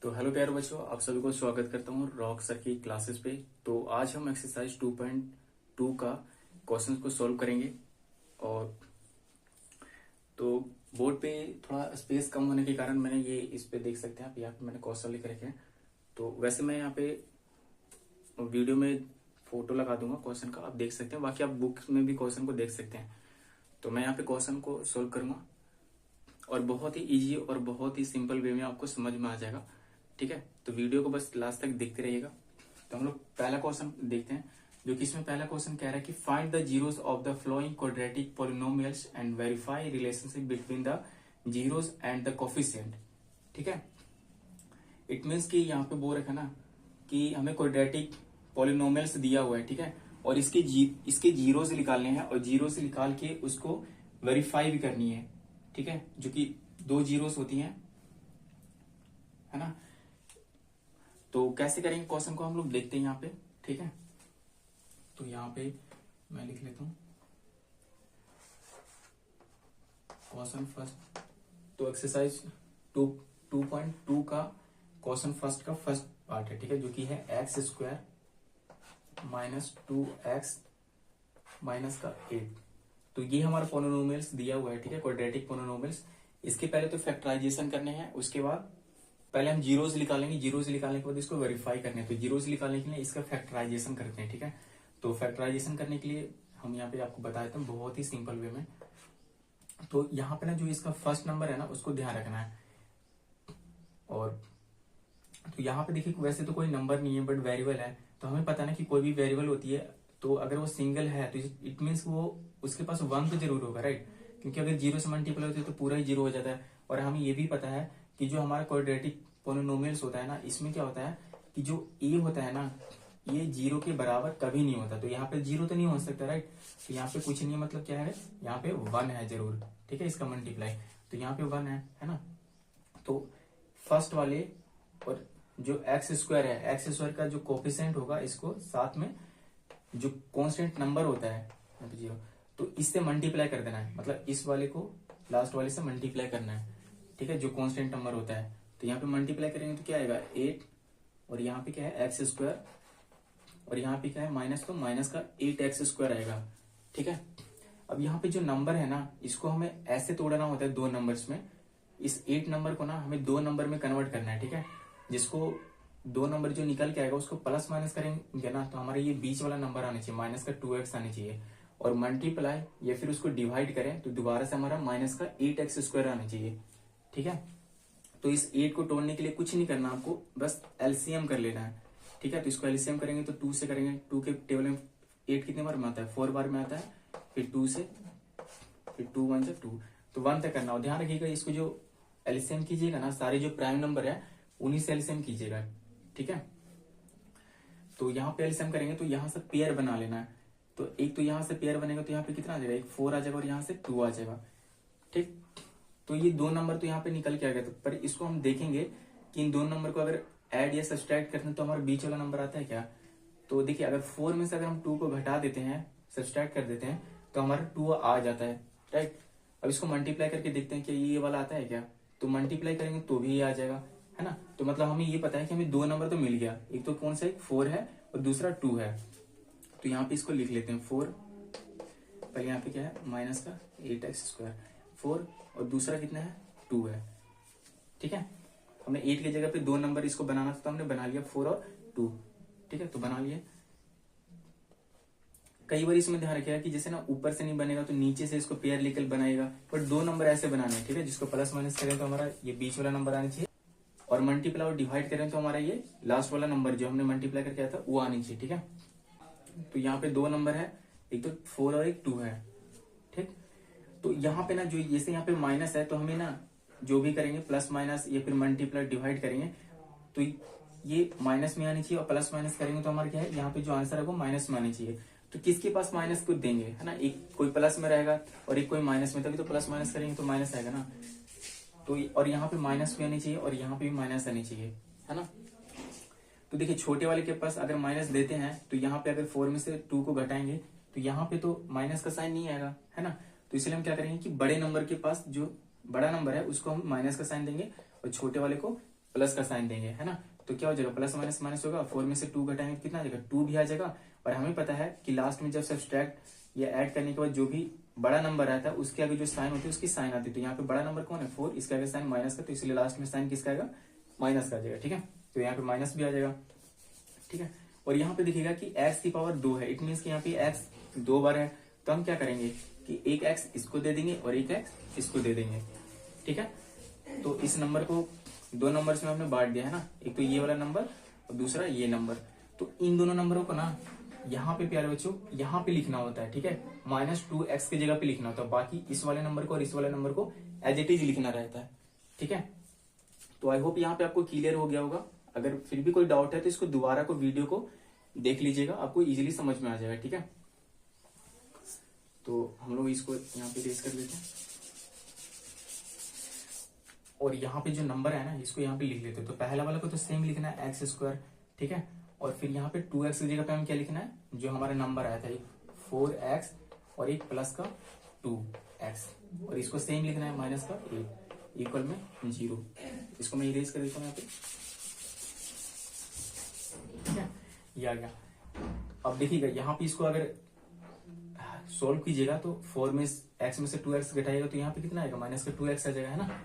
तो हेलो प्यारे बच्चों, आप सभी को स्वागत करता हूँ रॉक सर की क्लासेस पे। तो आज हम एक्सरसाइज 2.2 का क्वेश्चंस को सॉल्व करेंगे। और तो बोर्ड पे थोड़ा स्पेस कम होने के कारण मैंने ये इस पे देख सकते हैं आप, यहाँ पे मैंने क्वेश्चन लिख रखे हैं। तो वैसे मैं यहाँ पे वीडियो में फोटो लगा दूंगा क्वेश्चन का, आप देख सकते हैं। बाकी आप बुक में भी क्वेश्चन को देख सकते हैं। तो मैं यहाँ पे क्वेश्चन को सोल्व करूंगा और बहुत ही इजी और बहुत ही सिंपल वे में आपको समझ में आ जाएगा। ठीक है, तो वीडियो को बस लास्ट तक देखते रहिएगा। तो हम लोग पहला क्वेश्चन देखते हैं, जो कि इसमें पहला क्वेश्चन कह रहा है कि find the zeros of the flowing quadratic polynomials and verify relationship between the zeros and the coefficient. ठीक है, इट मीन्स कि यहाँ पे बोल रखा ना कि हमें क्वाड्रेटिक पॉलिनोमियल्स दिया हुआ है। ठीक है, और इसके जीरो से निकालने हैं और जीरो से निकाल के उसको वेरीफाई भी करनी है। ठीक है, जो कि दो जीरोस होती हैं, है ना। तो कैसे करेंगे क्वेश्चन को हम लोग देखते हैं यहाँ पे। ठीक है, तो यहाँ पे मैं लिख लेता हूँ क्वेश्चन फर्स्ट। तो एक्सरसाइज 2.2 का क्वेश्चन फर्स्ट का फर्स्ट पार्ट है। ठीक है, जो कि है x square minus 2x minus का 8। तो ये हमारा पोलिनोमियल्स दिया हुआ है। ठीक है, क्वाड्रेटिक पोलिनोमियल्स। इसके पहले तो फैक्टराइजेशन करने हैं, उसके बाद पहले हम जीरोस निकालेंगे। जीरोस निकालने के बाद इसको वेरीफाई करने हैं। तो जीरोस निकालने के लिए इसका फैक्टराइजेशन करते हैं। ठीक है, तो फैक्टराइजेशन करने के लिए हम यहाँ पे आपको बता देते हैं बहुत ही सिंपल वे में। तो यहाँ पे ना जो इसका फर्स्ट नंबर है ना, उसको ध्यान रखना है। और तो यहाँ पे देखिए, वैसे तो कोई नंबर नहीं है बट वेरिएबल है। तो हमें पता है ना कि कोई भी वेरिएबल होती है तो अगर वो सिंगल है तो इट मीन्स वो उसके पास 1 तो जरूर होगा, राइट। क्योंकि अगर जीरो से मल्टीप्लाई होती है तो पूरा ही जीरो हो जाता है। और हमें ये भी पता है कि जो हमारा क्वाड्रेटिक पोलिनोमियल्स होता है ना, इसमें क्या होता है कि जो ए होता है ना, ये जीरो के बराबर कभी नहीं होता। तो यहाँ पे जीरो तो नहीं हो सकता, राइट। तो यहाँ पे कुछ नहीं, मतलब क्या है, यहाँ पे 1 है जरूर। ठीक है, इसका मल्टीप्लाई तो यहाँ पे 1 है ना। तो फर्स्ट वाले और जो एक्स स्क्वायर है, एक्स स्क्वायर का जो कोफिशिएंट होगा, इसको साथ में जो कांस्टेंट नंबर होता है यहाँ पे 0, तो इससे मल्टीप्लाई कर देना है। मतलब इस वाले को लास्ट वाले से मल्टीप्लाई करना है। ठीक है, जो कांस्टेंट नंबर होता है। तो यहाँ पे मल्टीप्लाई करेंगे तो क्या आएगा 8, और यहाँ पे क्या है एक्स स्क्वायर, और यहाँ पे क्या है माइनस, तो माइनस का 8x स्क्वायर आएगा। ठीक है, अब यहाँ पे जो नंबर है ना, इसको हमें ऐसे तोड़ना होता है दो नंबर्स में। इस 8 नंबर को ना हमें 2 नंबर में कन्वर्ट करना है। ठीक है, जिसको 2 नंबर जो निकल के आएगा उसको प्लस माइनस करेंगे ना, तो हमारे ये बीच वाला नंबर आना चाहिए, माइनस का 2x आना चाहिए। और मल्टीप्लाई या फिर उसको डिवाइड करें तो दोबारा से हमारा माइनस का 8x स्क्वायर आना चाहिए। ठीक है, तो इस 8 को तोड़ने के लिए कुछ नहीं करना आपको, बस एलसीएम कर लेना है। ठीक है, तो इसको एलसीएम करेंगे तो 2 से करेंगे। 2 के टेबल में 8 कितने बार में आता है, 4 बार में आता है। फिर 2 से, फिर 2 1 से 2, तो 1 तक करना। और ध्यान रखिएगा, इसको जो एलसीएम कीजिएगा ना, सारे जो प्राइम नंबर है उन्हीं से एलसीएम कीजिएगा। ठीक है, तो यहाँ पे एलसीएम करेंगे तो यहाँ से पेयर बना लेना है। तो एक तो यहाँ से पेयर बनेगा तो यहाँ पे कितना आ जाएगा, एक 4 आ जाएगा और यहाँ से 2 आ जाएगा। ठीक, तो ये 2 नंबर तो यहाँ पे निकल के आ गया। तो पर इसको हम देखेंगे कि इन दोनों नंबर को अगर ऐड या सब्सट्रैक्ट करते हैं तो हमारा बीच वाला नंबर आता है क्या। तो देखिए, अगर 4 में से अगर हम 2 को घटा देते हैं, सब्सट्रैक्ट कर देते हैं, तो हमारा 2 आ जाता है, राइट। अब इसको मल्टीप्लाई करके देखते हैं कि ये वाला आता है क्या। तो मल्टीप्लाई करेंगे तो भी ये आ जाएगा, है ना। तो मतलब हमें ये पता है कि हमें 2 नंबर तो मिल गया, एक तो कौन सा, एक 4 है और दूसरा 2 है। तो यहाँ पे इसको लिख लेते हैं 4, पहले यहाँ पे क्या है माइनस का 8x स्क्वायर 4, और दूसरा कितना है 2 है। ठीक है, हमने 8 की जगह पे 2 नंबर इसको बनाना था तो हमने बना लिया 4 और 2। ठीक है, तो बना लिए। कई बार इसमें ध्यान रखिएगा कि जैसे ना ऊपर से नहीं बनेगा तो नीचे से इसको पेयर लेकर बनाएगा, बट 2 नंबर ऐसे बनाने हैं। ठीक है, जिसको प्लस माइनस करें तो हमारा ये बीच वाला नंबर आना चाहिए, और मल्टीप्लाई और डिवाइड करें तो हमारा ये लास्ट वाला नंबर जो हमने मल्टीप्लाई करके आया था वो आनी चाहिए। ठीक है, तो यहाँ पे 2 नंबर है, एक तो 4 और एक 2 है। ठीक, तो यहाँ पे ना जो जैसे यहाँ पे माइनस है तो हमें ना जो भी करेंगे प्लस माइनस या फिर मल्टीप्लाई डिवाइड करेंगे तो ये माइनस में आनी चाहिए, और प्लस माइनस करेंगे तो हमारा क्या है, यहाँ पे जो आंसर है वो माइनस में आनी चाहिए। तो किसके पास माइनस को देंगे, है ना, एक कोई प्लस में रहेगा और एक कोई माइनस में, तभी तो प्लस माइनस करेंगे तो माइनस आएगा ना। तो और यहाँ पे माइनस भी आनी चाहिए और यहाँ पे भी माइनस आनी चाहिए, है ना। तो देखिए, छोटे वाले के पास अगर माइनस देते हैं तो यहाँ पे अगर 4 में से 2 को घटाएंगे तो यहाँ पे तो माइनस का साइन नहीं आएगा, है ना। तो इसलिए हम क्या करेंगे कि बड़े नंबर के पास जो बड़ा नंबर है उसको हम माइनस का साइन देंगे और छोटे वाले को प्लस का साइन देंगे, है ना, तो क्या हो जाएगा, प्लस माइनस माइनस होगा, 4 में से 2 घटाएंगे तो कितना आ जाएगा, 2 भी आ जाएगा। और हमें पता है कि लास्ट में जब सब्सट्रैक्ट या ऐड करने के बाद जो भी बड़ा नंबर आता है उसके आगे जो साइन होती है उसकी साइन आती है। तो यहाँ पे बड़ा नंबर कौन है, 4, इसके आगे साइन माइनस का, तो इसलिए लास्ट में साइन किसका आएगा, माइनस का आ जाएगा। ठीक है, तो यहाँ पे माइनस भी आ जाएगा। ठीक है, और यहाँ पे देखिएगा कि x की पावर 2 है, इट मीन कि यहाँ पे x 2 बार है, तो हम क्या करेंगे कि एक x इसको दे देंगे और एक x इसको दे देंगे। ठीक है, तो इस नंबर को 2 नंबर में हमने बांट दिया है ना, एक तो ये वाला नंबर और दूसरा ये नंबर। तो इन दोनों नंबरों को ना यहाँ पे प्यारे बच्चों यहाँ पे लिखना होता है। ठीक है, -2x की जगह पे लिखना होता है, बाकी इस वाले नंबर को और इस वाले नंबर को एज इट इज लिखना रहता है। ठीक है, तो आई होप यहाँ पे आपको क्लियर हो गया होगा। अगर फिर भी कोई डाउट है तो इसको दोबारा को वीडियो को देख लीजिएगा, आपको इजीली समझ में आ जाएगा। ठीक है, तो हम लोग इसको यहाँ पे रेस कर लेते हैं और यहाँ पे जो नंबर है ना इसको यहाँ पे लिख लेते हैं। तो पहला वाला को तो सेम लिखना है x²। ठीक है, और फिर यहाँ पे 2x की जगह पे हम क्या लिखना है, जो हमारा नंबर आया था एक 4x और एक प्लस का 2x, और इसको सेम लिखना है माइनस का 8 इक्वल में 0। इसको मैं इरेज कर देता हूँ यहाँ पे। ठीक है, ये आ गया। अब देखिएगा यहाँ पे इसको अगर सोल्व कीजिएगा तो 4 में x में से 2x घटाइएगा तो यहाँ पे कितना आएगा, माइनस का 2x आ जाएगा, है ना।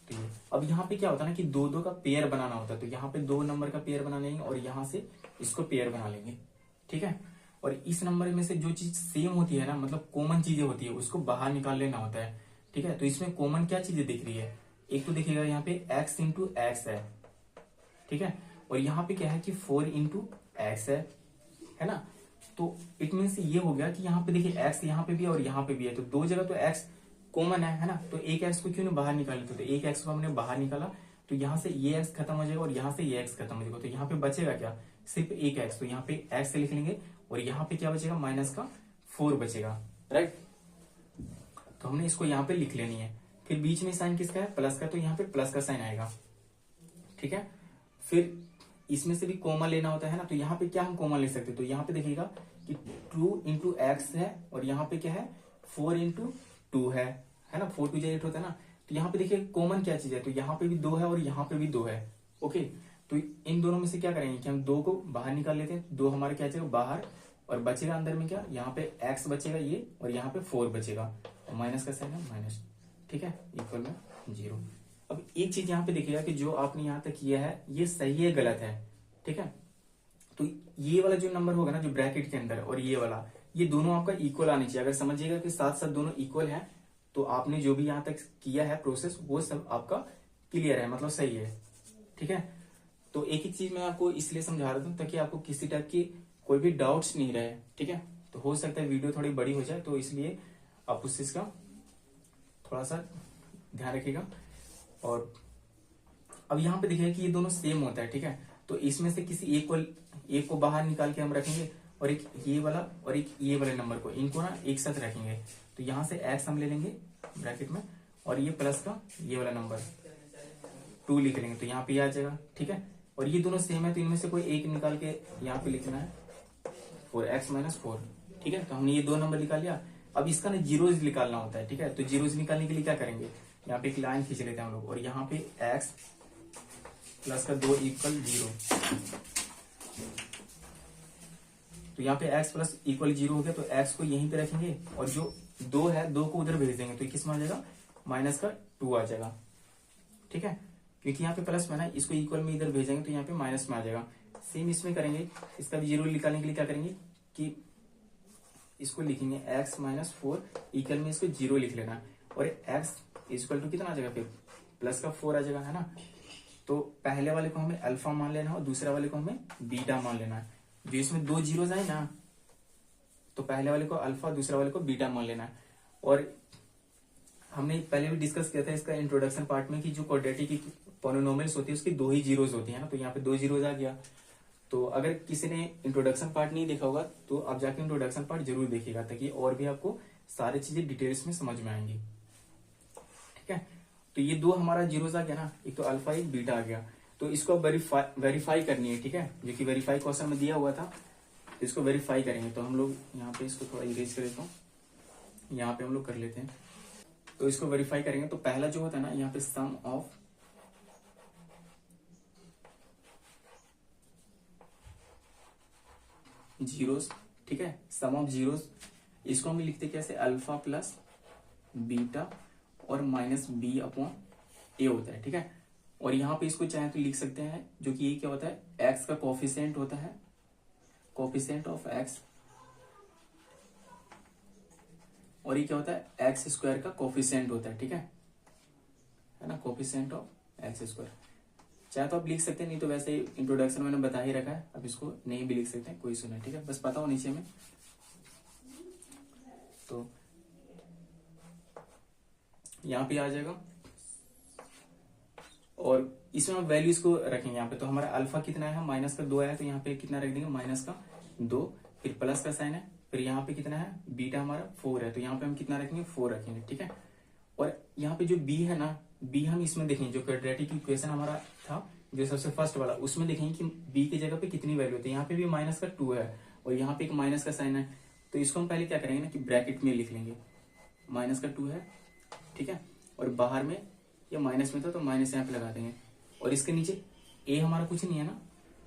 तो ये अब यहाँ पे क्या होता है ना कि दो दो का पेयर बनाना होता है, तो यहाँ पे 2 नंबर का पेयर बना लेंगे और यहाँ से इसको पेयर बना लेंगे। ठीक है, और इस नंबर में से जो चीज सेम होती है ना, मतलब कॉमन चीजें होती है, उसको बाहर निकाल लेना होता है। ठीक है, तो इसमें कॉमन क्या चीजें दिख रही है, एक तो देखिएगा यहाँ पे x इंटू एक्स है। ठीक है, और यहाँ पे क्या है कि 4 इंटू एक्स है ना। तो इट मीन्स ये हो गया कि यहाँ पे देखिए x यहाँ पे भी है और यहाँ पे भी है, तो 2 जगह तो x कॉमन है ना। तो एक x को क्यों नहीं बाहर निकाले, तो एक x को हमने बाहर निकाला तो यहाँ से ये x खत्म हो जाएगा और यहाँ से ये x खत्म हो जाएगा, तो यहाँ पे बचेगा क्या, सिर्फ एक x। तो यहाँ पे x से लिख लेंगे और यहाँ पे क्या बचेगा, माइनस का 4 बचेगा, राइट। तो हमने इसको यहाँ पे लिख लेनी है। फिर बीच में साइन किसका है, प्लस का, तो यहाँ पे प्लस का साइन आएगा। ठीक है, फिर इसमें से भी कॉमन लेना होता है ना, तो यहाँ पे क्या हम कॉमन ले सकते हैं, तो यहाँ पे देखिएगा कि 2 इंटू एक्स है और यहाँ पे क्या है 4 इंटू 2 है ना, 4 2 8 होता है ना। तो यहाँ पे देखिए कॉमन क्या चीज है, तो यहाँ पे भी 2 है और यहाँ पे भी 2 है। ओके, तो इन दोनों में से क्या करेंगे कि हम 2 को बाहर निकाल लेते हैं, 2 हमारे क्या जाएगा बाहर और बचेगा अंदर में क्या, यहाँ पे एक्स बचेगा ये और यहाँ पे 4 बचेगा और माइनस का साइन है माइनस। ठीक है, इक्वल में 0। अब एक चीज यहाँ पे देखिएगा कि जो आपने यहाँ तक किया है ये सही है गलत है। ठीक है, तो ये वाला जो नंबर होगा ना जो ब्रैकेट के अंदर और ये वाला, ये दोनों आपका इक्वल आनी चाहिए। अगर समझिएगा कि साथ साथ दोनों इक्वल है तो आपने जो भी यहाँ तक किया है प्रोसेस वो सब आपका क्लियर है, मतलब सही है। ठीक है, तो एक चीज मैं आपको इसलिए समझा रहा था ताकि आपको किसी टाइप की कोई भी डाउट्स नहीं रहे। ठीक है, तो हो सकता है वीडियो थोड़ी बड़ी हो जाए, तो इसलिए आप उस चीज का थोड़ा सा ध्यान रखिएगा। और अब यहाँ पे देखिए कि ये दोनों सेम होता है। ठीक है, तो इसमें से किसी एक को बाहर निकाल के हम रखेंगे और एक ये वाला और एक ये वाले नंबर को, इनको ना एक साथ रखेंगे। तो यहाँ से x हम ले लेंगे ब्रैकेट में और ये प्लस का ये वाला नंबर 2 लिख लेंगे, तो यहाँ पे आ जाएगा। ठीक है, और ये दोनों सेम है तो इनमें से कोई एक निकाल के यहाँ पे लिखना है 4x - 4। ठीक है, तो हमने ये 2 नंबर निकाल लिया। अब इसका ना जीरोज निकालना होता है। ठीक है, तो जीरोज निकालने के लिए क्या करेंगे, यहाँ पे एक लाइन खींच लेते हैं हम लोग और यहाँ पे x प्लस का 2 इक्वल 0। तो यहाँ पे x प्लस इक्वल 0 हो गया, तो x को यहीं पे रखेंगे और जो 2 है 2 को उधर भेज देंगे, तो किस में आ जाएगा, माइनस का 2 आ जाएगा। ठीक है, क्योंकि यहाँ पे प्लस में ना, इसको इक्वल में इधर भेजेंगे तो यहाँ पे माइनस में आ जाएगा। सेम इसमें करेंगे, इसका भी 0 निकालने के लिए क्या करेंगे कि इसको लिखेंगे x - 4 इक्वल में इसको 0 लिख लेना और x इक्वल टू कितना आ जाएगा, फिर प्लस का 4 आ जाएगा, है ना। तो पहले वाले को हमें अल्फा मान लेना है और दूसरे वाले को हमें बीटा मान लेना है। जो इसमें 2 जीरोज आए ना, तो पहले वाले को अल्फा दूसरे वाले को बीटा मान लेना है। और हमने पहले भी डिस्कस किया था इसका इंट्रोडक्शन पार्ट में कि जो क्वाड्रेटिक की पॉलिनोमियल्स होती है उसकी 2 ही जीरोज होती है ना, तो यहाँ पे 2 जीरोज आ गया। तो अगर किसी ने इंट्रोडक्शन पार्ट नहीं देखा होगा तो आप जाके इंट्रोडक्शन पार्ट जरूर देखिएगा, ताकि और भी आपको सारी चीजें डिटेल्स में समझ में आएंगी। ठीक है, तो ये 2 हमारा जीरोज आ गया ना, एक तो अल्फा एक बीटा आ गया। तो इसको वेरीफाई करनी है। ठीक है, जो कि वेरीफाई क्वेश्चन में दिया हुआ था, इसको वेरीफाई करेंगे। तो हम लोग यहाँ पे इसको थोड़ा इरेज कर देता हूँ, यहाँ पे हम लोग कर लेते हैं। तो इसको वेरीफाई करेंगे तो पहला जो होता है ना, यहाँ पे सम ऑफ जीरोस, ठीक है, सम ऑफ जीरोस, इसको हम लिखते कैसे, अल्फा प्लस बीटा और माइनस बी अपॉन ए होता है, ठीक है। और यहाँ पे इसको चाहे तो लिख सकते हैं, जो कि ये क्या होता है, एक्स का कोफिशिएंट होता है, कोफिशिएंट ऑफ एक्स, और ये क्या होता है, एक्स स्क्वायर का कोफिशिएंट होता है, ठीक है ना, कोफिशिएंट ऑफ एक्स स्क्वायर। चाहे तो आप लिख सकते हैं, नहीं तो वैसे इंट्रोडक्शन मैंने बता ही रखा है, अब इसको नहीं भी लिख सकते हैं, कोई इशू नहीं, ठीक है, बस पता हो नीचे में। तो यहाँ पे आ जाएगा, और इसमें हम वैल्यूज को रखेंगे यहाँ पे। तो हमारा अल्फा कितना है, माइनस का 2 आया, तो यहाँ पे कितना रख देंगे, माइनस का 2, फिर प्लस का साइन है, फिर यहाँ पे कितना है, बीटा हमारा 4 है, तो यहाँ पे हम कितना रखेंगे, 4 रखेंगे, ठीक है। और यहाँ पे जो बी है ना, बी हम इसमें देखेंगे, जो क्वाड्रेटिक इक्वेशन हमारा था जो सबसे फर्स्ट वाला, उसमें देखेंगे कि बी की जगह पे कितनी वैल्यू होती है। यहाँ पे भी माइनस का 2 है, और यहाँ पे एक माइनस का साइन है, तो इसको हम पहले क्या करेंगे ना, कि ब्रैकेट में लिख लेंगे, माइनस का 2 है, ठीक है, और बाहर में ये माइनस में था तो माइनस यहाँ पे लगा देंगे, और इसके नीचे ए हमारा कुछ नहीं है ना,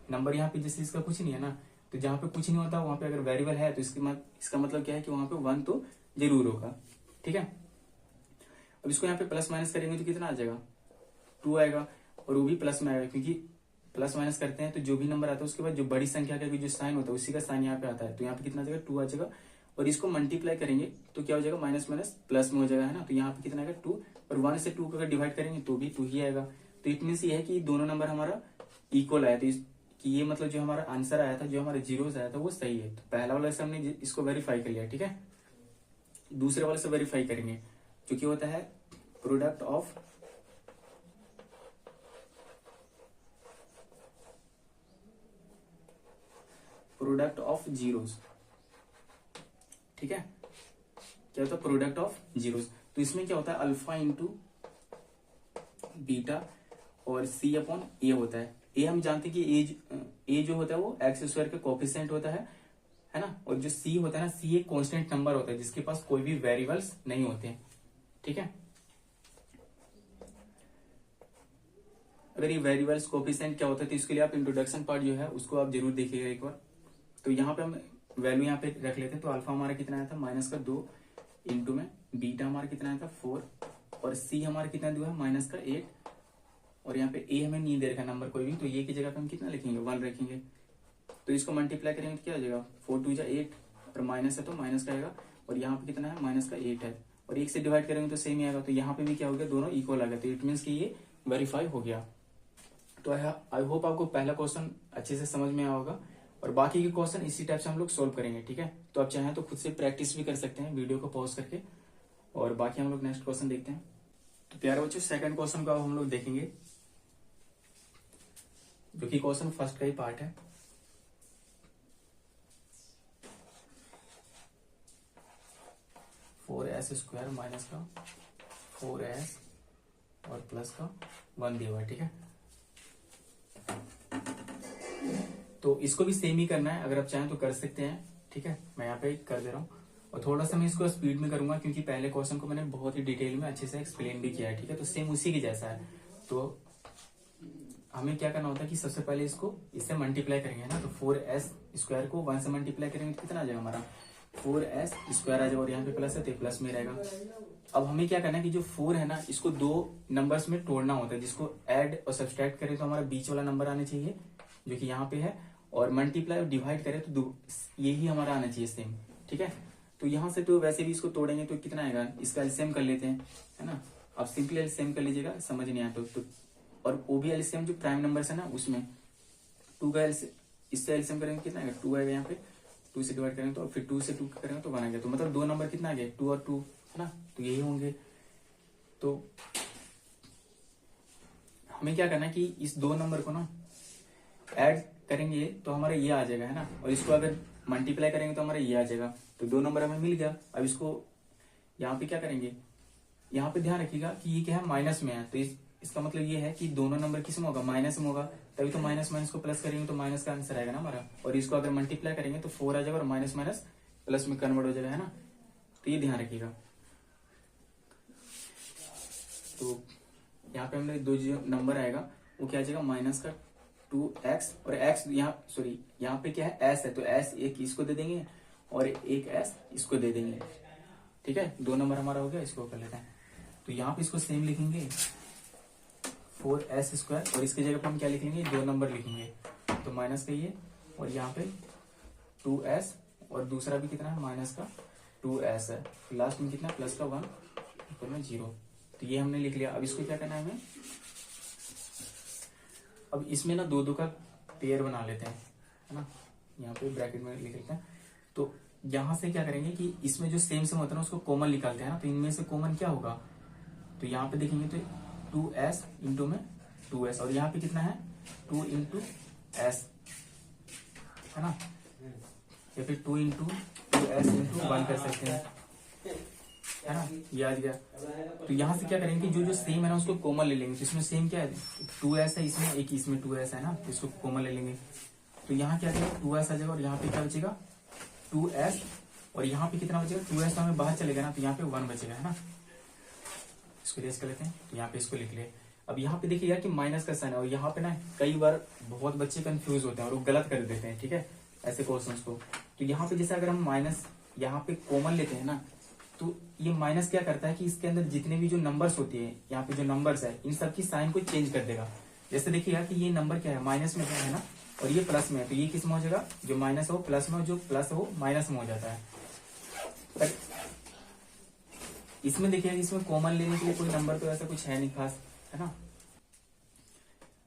नंबर यहाँ पे जैसे इसका कुछ नहीं है ना, तो जहाँ पे कुछ नहीं होता वहां पे अगर वेरिएबल है तो इसका मतलब क्या है कि वहां पे 1 तो जरूर होगा, ठीक है। अब इसको यहाँ पे प्लस माइनस करेंगे तो कितना आ जाएगा, 2 आएगा, और वो भी प्लस में आएगा, क्योंकि प्लस माइनस करते हैं तो जो भी नंबर आता है उसके बाद जो बड़ी संख्या का भी जो साइन होता है उसी का साइन यहाँ पे आता है, तो यहाँ पे कितना आ जाएगा, 2 आ जाएगा, और इसको मल्टीप्लाई करेंगे तो क्या हो जाएगा, माइनस माइनस प्लस में हो जाएगा, है ना, तो यहाँ पे कितना आएगा, 2, और 1 से 2 को अगर डिवाइड करेंगे तो भी 2 ही आएगा। तो इट मीन्स ये है कि दोनों नंबर हमारा इक्वल आया, तो कि ये मतलब जो हमारा आंसर आया था, जो हमारा जीरोस आया था वो सही है। तो पहला वाला से हमने इसको वेरीफाई कर लिया, ठीक है। दूसरे वाले से वेरीफाई करेंगे, जो कि होता है प्रोडक्ट ऑफ जीरोस, ठीक है, क्या होता है, प्रोडक्ट ऑफ जीरोस। तो इसमें क्या होता है, अल्फा इंटू बीटा और सी अपॉन ए होता है। ए हम जानते हैं कि ए जो होता है वो एक्स स्क्वायर का कोफिशिएंट होता है ना, और जो सी होता है ना, सी एक कांस्टेंट नंबर होता है जिसके पास कोई भी वेरिएबल्स नहीं होते हैं, ठीक है। अगर ये वेरिएबल्स कोफिशिएंट क्या होता है तो इसके लिए आप इंट्रोडक्शन पार्ट जो है उसको आप जरूर देखिएगा एक बार। तो यहाँ पे हम वैल्यू यहाँ पे रख लेते हैं, तो अल्फा हमारा कितना आया था, माइनस का 2, इंटू में बीटा हमारा कितना आया था 4, और सी हमारा कितना दिया है, माइनस का 8, और यहाँ पे ए हमें नहीं दे रखा नंबर कोई भी, तो ये की जगह पे हम कितना लिखेंगे, 1 रखेंगे। तो इसको मल्टीप्लाई करेंगे तो क्या हो जाएगा, 4 2 8, और माइनस है तो माइनस का आएगा, और यहाँ पे कितना है, माइनस का 8 है, और 1 से डिवाइड करेंगे तो सेम ही आएगा, तो यहाँ पे भी क्या हो गया, दोनों इक्वल आ गया, तो इट मीन्स कि ये वेरीफाई हो गया। तो आई होप आपको पहला क्वेश्चन अच्छे से समझ में आया होगा, और बाकी के क्वेश्चन इसी टाइप से हम लोग सोल्व करेंगे, ठीक है। तो आप चाहें तो खुद से प्रैक्टिस भी कर सकते हैं वीडियो को पॉज करके, और बाकी हम लोग नेक्स्ट क्वेश्चन देखते हैं। तो प्यारे बच्चों, सेकंड क्वेश्चन को अब हम लोग देखेंगे, जो कि क्वेश्चन फर्स्ट का ही पार्ट है। फोर एस स्क्वायर माइनस का 4s और प्लस का 1 दिया हुआ है, ठीक है। तो इसको भी सेम ही करना है, अगर आप चाहें तो कर सकते हैं, ठीक है। मैं यहाँ पे कर दे रहा हूँ, और थोड़ा सा मैं इसको स्पीड में करूंगा क्योंकि पहले क्वेश्चन को मैंने बहुत ही डिटेल में अच्छे से एक्सप्लेन भी किया है, ठीक है। तो सेम उसी के जैसा है, तो हमें क्या करना होता है कि सबसे पहले इसको इससे मल्टीप्लाई करेंगे ना, तो 4s स्क्वायर को 1 से मल्टीप्लाई करेंगे तो कितना आ जाएगा हमारा, 4s स्क्वायर आ जाएगा, और यहाँ पे प्लस है तो प्लस में रहेगा। अब हमें क्या करना है कि जो 4 है ना, इसको 2 नंबर्स में तोड़ना होता है, जिसको ऐड और सब्सट्रैक्ट करें तो हमारा बीच वाला नंबर आना चाहिए जो कि यहाँ पे है, और मल्टीप्लाई और डिवाइड करें तो यही हमारा आना चाहिए सेम, ठीक है। तो यहाँ से तो वैसे भी इसको तोड़ेंगे तो कितना आएगा, इसका एलसीएम कर लेते हैं, है ना। आप सिंपली एलसीएम कर लीजिएगा, समझ नहीं आया तो और वो भी एलसीएम जो प्राइम नंबर्स है ना उसमें 2 का इससे एलसीएम करेंगे कितना आएगा, 2 आएगा यहाँ पे, 2 से डिवाइड करेंगे तो, फिर 2 से 2 करेंगे तो 1 आ गया, तो मतलब 2 नंबर कितना आ गया, 2 और 2, है ना, तो यही होंगे। तो हमें क्या करना है कि इस 2 नंबर को ना ऐड करेंगे तो हमारा ये आ जाएगा, है ना, और इसको अगर मल्टीप्लाई करेंगे तो हमारा ये आ जाएगा, तो 2 नंबर हमें मिल गया। अब इसको यहाँ पे क्या करेंगे, यहाँ पे ध्यान रखिएगा कि ये क्या है, माइनस में है, तो इसका मतलब ये है कि दोनों नंबर किस में होगा, माइनस में होगा, तभी तो माइनस माइनस को प्लस करेंगे तो माइनस का आंसर आएगा ना हमारा, और इसको अगर मल्टीप्लाई करेंगे तो 4 आ जाएगा, और माइनस माइनस प्लस में कन्वर्ट हो जाएगा, है ना। तो ये ध्यान रखिएगा। तो यहाँ पे हमने 2 जो नंबर आएगा वो क्या आ जाएगा, माइनस का 2x और x यहाँ सॉरी यहाँ पे क्या है s है, तो s एक इसको दे देंगे और एक s इसको दे देंगे। ठीक है, 2 नंबर हमारा हो गया, इसको कर लेते हैं। तो यहाँ पे इसको सेम लिखेंगे 4s स्क्वायर और इसकी जगह पे हम क्या लिखेंगे 2 नंबर लिखेंगे, तो माइनस का ये और यहाँ पे 2s और दूसरा भी कितना है माइनस का 2s है, लास्ट में कितना प्लस का 1 ऊपर में 0। तो ये हमने लिख लिया। अब इसको क्या करना है हमें, अब इसमें ना 2 2 का पेयर बना लेते हैं, है ना, यहाँ पे ब्रैकेट में लिख लेते हैं। तो यहाँ से क्या करेंगे कि इसमें जो सेम होता है ना उसको कॉमन निकालते हैं ना, तो इनमें से कॉमन क्या होगा, तो यहाँ पे देखेंगे तो 2s इंटू में 2s और यहाँ पे कितना है 2 इंटू एस, है ना, या फिर 2 इंटू 2s इंटू 1 कर सकते हैं, है ना, ये आ गया। तो यहाँ से क्या करेंगे जो जो सेम है ना उसको कॉमन ले लेंगे। तो इसमें सेम क्या है 2s है, इसमें एक इसमें 2s है ना, तो इसको कॉमन ले लेंगे। तो यहाँ क्या करेंगे 2s आ जाएगा और यहाँ पे क्या बचेगा 2s और यहाँ पे कितना बचेगा 2s तो हमें बाहर चलेगा ना, तो यहाँ पे 1 बचेगा, है ना। इसको रेस कर लेते हैं, तो यहाँ पे इसको लिख लिया। अब यहाँ पे देखिएगा कि माइनस का साइन है और यहाँ पे ना कई बार बहुत बच्चे कंफ्यूज होते हैं और वो गलत कर देते हैं, ठीक है, ऐसे क्वेश्चंस को। तो यहाँ पे जैसे अगर हम माइनस यहाँ पे कॉमन लेते हैं ना, तो ये माइनस क्या करता है कि इसके अंदर जितने भी जो नंबर्स होती है, यहाँ पे जो नंबर्स है इन सब की साइन को चेंज कर देगा। जैसे देखिएगा कि ये नंबर क्या है माइनस में है ना, और ये प्लस में है, तो ये किस में हो जाएगा जो माइनस है वो प्लस में और जो प्लस है वो माइनस में हो जाता है। पर इसमें देखिएगा इसमें कॉमन लेने के लिए कोई नंबर तो ऐसा कुछ है नहीं खास, है ना।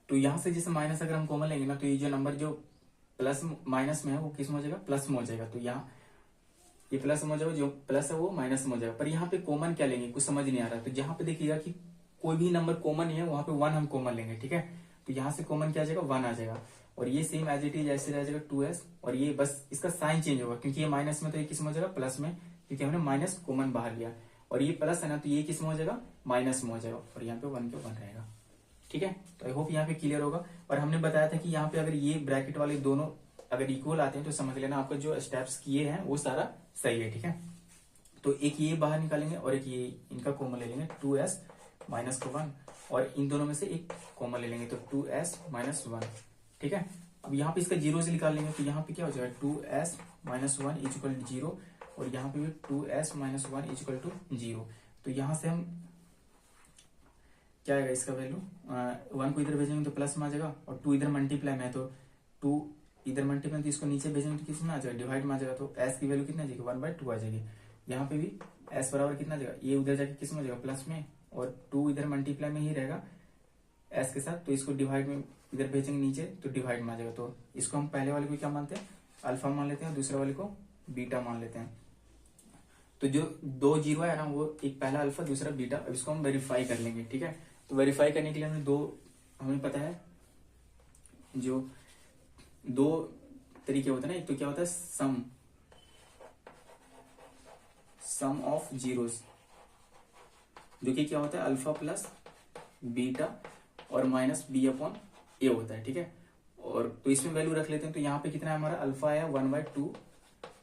तो यहाँ से जैसे माइनस अगर हम कॉमन लेंगे ना, तो ये जो नंबर जो प्लस माइनस में है वो किस में हो जाएगा प्लस में हो जाएगा। तो यहाँ ये प्लस में हो जाएगा, जो प्लस है वो माइनस में हो जाएगा। पर यहाँ पे कॉमन क्या लेंगे कुछ समझ नहीं आ रहा। तो जहाँ पे देखिएगा कि कोई भी नंबर कॉमन नहीं है वहां पे 1 हम कॉमन लेंगे, ठीक है। तो यहाँ से कॉमन क्या आ जाएगा 1 आ जाएगा और ये सेम एज इट इज ऐसे रह जाएगा 2s और ये बस इसका साइन चेंज होगा क्योंकि ये माइनस में, तो ये किस में हो जाएगा प्लस में, क्योंकि हमने माइनस कॉमन बाहर लिया। और ये प्लस है ना, तो ये किस में हो जाएगा माइनस में हो जाएगा और यहाँ पे 1 के 1 रहेगा, ठीक है। तो आई होप यहाँ पे क्लियर होगा। और हमने बताया था कि यहाँ पे अगर ये ब्रैकेट वाले दोनों अगर इक्वल आते हैं तो समझ लेना आपका जो स्टेप्स किए हैं वो सारा सही है, ठीक है। तो एक ये बाहर निकालेंगे और एक ये इनका कॉमन ले लेंगे 2s माइनस का 1 और इन दोनों में से एक कॉमन ले लेंगे तो 2s माइनस 1, ठीक है। अब यहाँ पे इसका 0 से निकाल लेंगे तो यहाँ पे क्या हो जाएगा 2s minus 1 is equal to 0 और यहाँ पे भी 2s minus 1 is equal to 0। तो यहाँ से हम क्या आएगा इसका वैल्यू 1 को इधर भेजेंगे तो प्लस में आ जाएगा और 2 इधर मल्टीप्लाई में है तो 2 इधर मल्टीप्लाई, तो इसको नीचे भेजेंगे तो किस में आ जाएगा डिवाइड में आ जाएगा। तो s की वैल्यू कितना आ जाएगी 1/2 आ जाएगी। यहाँ पे भी s बराबर कितना आ जाएगा, ये उधर जाके किस में आ जाएगा प्लस में और 2 इधर मल्टीप्लाई में ही रहेगा s के साथ, तो इसको डिवाइड में इधर भेजेंगे नीचे तो डिवाइड में आ जाएगा। तो इसको हम पहले वाले को क्या मानते हैं अल्फा मान लेते हैं, दूसरे वाले को बीटा मान लेते हैं। तो जो 2 जीरो है ना वो एक पहला अल्फा दूसरा बीटा, अब इसको हम वेरीफाई कर लेंगे, ठीक है। तो वेरीफाई करने के लिए हमें पता है जो 2 तरीके होते हैं ना, एक तो क्या होता है सम ऑफ जीरोस, जो कि क्या होता है अल्फा प्लस बीटा और माइनस बी अपॉन ए होता है, ठीक है। और तो इसमें वैल्यू रख लेते हैं। तो यहाँ पे कितना है हमारा अल्फा आया 1/2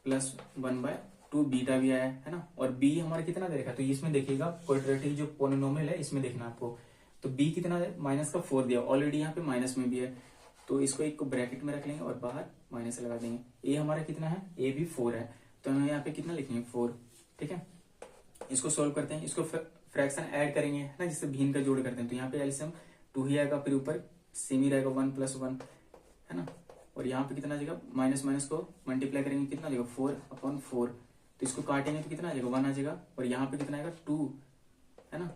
प्लस 1/2 बीटा भी आया है ना, और बी हमारा कितना दे रखा है, तो इसमें देखिएगा क्वाड्रेटिक जो पोलिनोमियल है इसमें देखना आपको। तो बी कितना है माइनस का 4 दिया, ऑलरेडी यहाँ पे माइनस में भी है, तो इसको एक को ब्रैकेट में रख लेंगे और बाहर माइनस लगा देंगे। ए हमारा कितना है ए भी 4 है, तो हमें यहाँ पे कितना लिखेंगे 4, ठीक है। इसको सोल्व करते हैं, इसको फ्रैक्शन ऐड करेंगे है ना, जिससे भिन्न का जोड़ करते हैं। तो यहाँ पे एलसीएम 2 ही आएगा, फिर ऊपर सेम ही रहेगा 1 + 1, है ना। और यहाँ पे कितना आ जाएगा माइनस माइनस को मल्टीप्लाई करेंगे कितना आ जाएगा 4/4, तो इसको काटेंगे तो कितना आ जाएगा 1 आ जाएगा। और यहाँ पे कितना आएगा 2, है ना,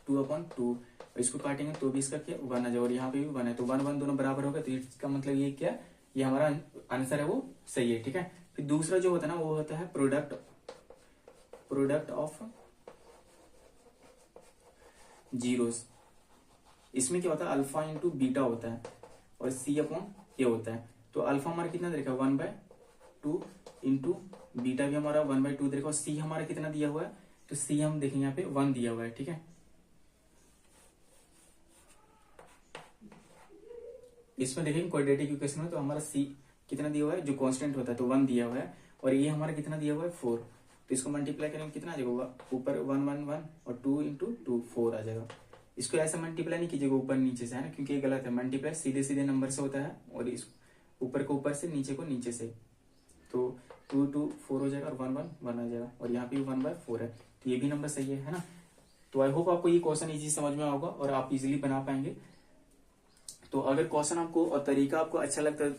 2/2, और इसको काटेंगे तो भी इसका क्या 1 आ जाएगा और यहाँ पे भी 1 है, तो 1 1 दोनों बराबर होगा। तो इसका मतलब ये क्या ये हमारा आंसर है वो सही है, ठीक है। फिर दूसरा जो होता है ना वो होता है प्रोडक्ट ऑफ जीरोस। इसमें क्या होता है अल्फा इंटू बीटा होता है और सी अपॉन ए होता है। तो अल्फा हमारा कितना देखा 1/2 इंटू बीटा भी हमारा 1/2 देखा, और सी हमारा कितना दिया हुआ है, तो सी हम देखेंगे यहाँ पे 1 दिया हुआ है, ठीक है। इसमें देखेंगे क्वाड्रेटिक इक्वेशन में तो हमारा सी कितना दिया हुआ है जो कांस्टेंट होता है तो 1 दिया हुआ है, और ये हमारा कितना दिया हुआ है 4, तो इसको मल्टीप्लाई करेंगे कितना आ जाएगा ऊपर 1 1 1 और 2 इंटू 2 4 आ जाएगा। इसको ऐसे मल्टीप्लाई नहीं कीजिएगा ऊपर नीचे से, है ना, क्योंकि ये गलत है। मल्टीप्लाई सीधे सीधे नंबर से होता है और इस ऊपर को ऊपर से, नीचे को नीचे से। तो 2 2 4 हो जाएगा और 1 1 1 आ जाएगा और यहाँ पे 1/4 है, तो ये भी नंबर सही है ना। तो आई होप आपको ये क्वेश्चन इजी समझ में होगा और आप इजीली बना पाएंगे। तो अगर क्वेश्चन आपको और तरीका आपको अच्छा लगता है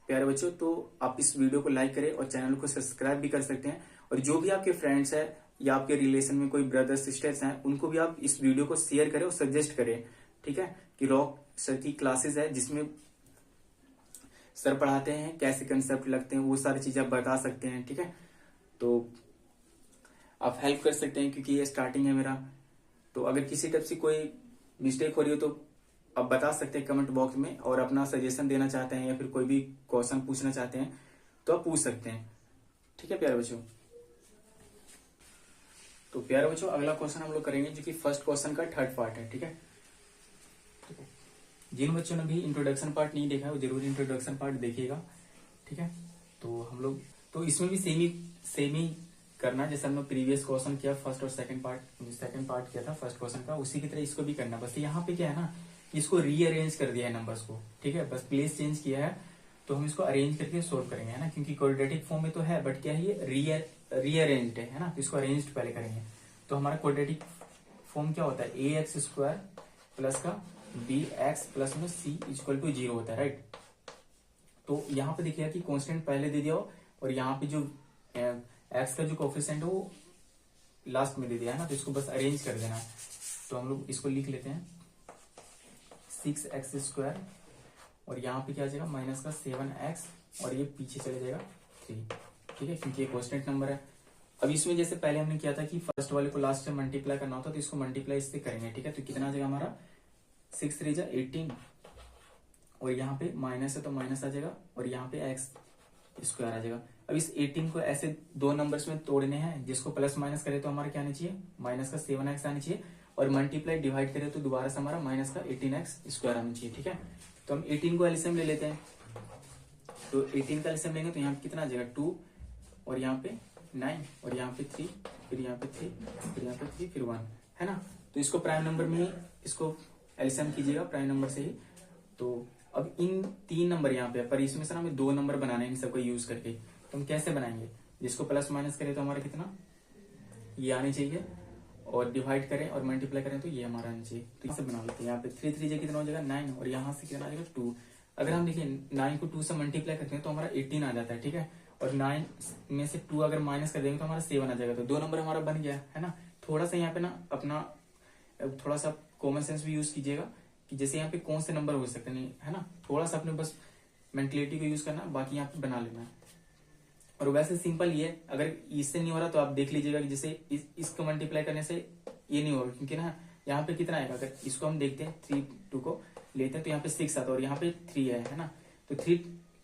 प्यारे बच्चों, तो आप इस वीडियो को लाइक करें और चैनल को सब्सक्राइब भी कर सकते हैं। और जो भी आपके फ्रेंड्स हैं या आपके रिलेशन में कोई ब्रदर सिस्टर्स हैं, उनको भी आप इस वीडियो को शेयर करें और सजेस्ट करें, ठीक है, कि रॉक सर की क्लासेस है जिसमें सर पढ़ाते हैं, कैसे कंसेप्ट लगते हैं, वो सारी चीजें आप बता सकते हैं, ठीक है। तो आप हेल्प कर सकते हैं क्योंकि ये स्टार्टिंग है मेरा। तो अगर किसी टाइप से कोई मिस्टेक हो रही हो तो आप बता सकते हैं कमेंट बॉक्स में, और अपना सजेशन देना चाहते हैं या फिर कोई भी क्वेश्चन पूछना चाहते हैं तो आप पूछ सकते हैं, ठीक है प्यारे बच्चों। तो प्यारे बच्चों अगला क्वेश्चन हम लोग करेंगे जो कि फर्स्ट क्वेश्चन का थर्ड पार्ट है, ठीक है। जिन बच्चों ने भी इंट्रोडक्शन पार्ट नहीं देखा है वो जरूर इंट्रोडक्शन पार्ट देखिएगा, ठीक है। तो हम लोग तो इसमें भी सेम ही करना जैसे हमने प्रीवियस क्वेश्चन किया, फर्स्ट और सेकंड पार्ट किया था फर्स्ट क्वेश्चन का, उसी की तरह इसको भी करना। बस यहाँ पे क्या है ना, इसको रीअरेंज कर दिया है नंबर्स को, ठीक है, बस प्लेस चेंज किया है। तो हम इसको अरेंज करके सोल्व करेंगे, है ना, क्योंकि क्वाड्रेटिक फॉर्म में तो है बट क्या है ये रीअरेंज्ड है ना, तो इसको अरेंज्ड पहले करेंगे। तो हमारा क्वाड्रेटिक फॉर्म क्या होता है, ax स्क्वायर प्लस का bx प्लस में c इक्वल टू 0 होता है, राइट। तो यहाँ पे देखिएगा कि कांस्टेंट पहले दे दिया हो और यहाँ पे जो x का जो कोफिशिएंट है वो लास्ट में दे दिया है ना, तो इसको बस अरेंज कर देना है। तो हम लोग इसको लिख लेते हैं 6x स्क्वायर और यहाँ पे क्या आ जाएगा माइनस का 7x और ये पीछे चले जाएगा 3, ठीक है, क्योंकि ये कांस्टेंट नंबर है। अब इसमें जैसे पहले हमने किया था कि फर्स्ट वाले को लास्ट में मल्टीप्लाई करना होता, तो इसको मल्टीप्लाई इससे करेंगे, ठीक है। तो कितना आ जाएगा हमारा 6 3 18 और यहाँ पे माइनस है तो माइनस आ जाएगा और यहाँ पे x स्क्वायर आ जाएगा। अब इस 18 को ऐसे दो नंबर्स में तोड़ने हैं, जिसको प्लस माइनस करे तो हमारा क्या आना चाहिए, माइनस का 7x आना चाहिए, और मल्टीप्लाई डिवाइड करे तो दोबारा से हमारा माइनस का 18x स्क्वायर आना चाहिए, ठीक है। तो हम 18 को एलसीएम ले लेते हैं। तो 18 का एलसीएम लेंगे तो यहाँ पे कितना आ जाएगा 2 और यहाँ पे 9 और यहाँ पे 3 फिर यहाँ पे 3 फिर यहाँ पे 3 फिर 1, है ना। तो इसको प्राइम नंबर में ही इसको एलसीएम कीजिएगा प्राइम नंबर से ही। तो अब इन 3 नंबर यहाँ पे पर इसमें से हमें 2 नंबर बनाने हैं इन सबको यूज करके। तो हम कैसे बनाएंगे, जिसको प्लस माइनस करें तो हमारा कितना ये आने चाहिए, और डिवाइड करें और मल्टीप्लाई करें तो ये हमारा आना चाहिए। तो इसे बना लेते हैं। यहाँ पे 3 3 जे कितना हो जाएगा 9 और यहाँ से कितना आ जाएगा 2। अगर हम देखिए 9 को 2 से मल्टीप्लाई करते हैं तो हमारा 18 आ जाता है, ठीक है। और 9 में से 2 अगर माइनस कर देंगे तो हमारा 7 आ जाएगा। तो 2 नंबर हमारा बन गया, है ना। थोड़ा सा यहाँ पे ना अपना थोड़ा सा कॉमन सेंस भी यूज कीजिएगा कि जैसे यहाँ पे कौन से नंबर हो सकते हैं, है ना। थोड़ा सा अपने बस मेंटलिटी को यूज करना, बाकी यहाँ पे बना लेना है। और वैसे सिंपल ये है, अगर इससे नहीं हो रहा तो आप देख लीजिएगा कि जैसे इसको मल्टीप्लाई करने से ये नहीं होगा, क्योंकि ना यहाँ पे कितना आएगा, अगर इसको हम देखते हैं 3 2 को लेते हैं तो यहाँ पे 6 आता है और यहाँ पे 3 है ना। तो 3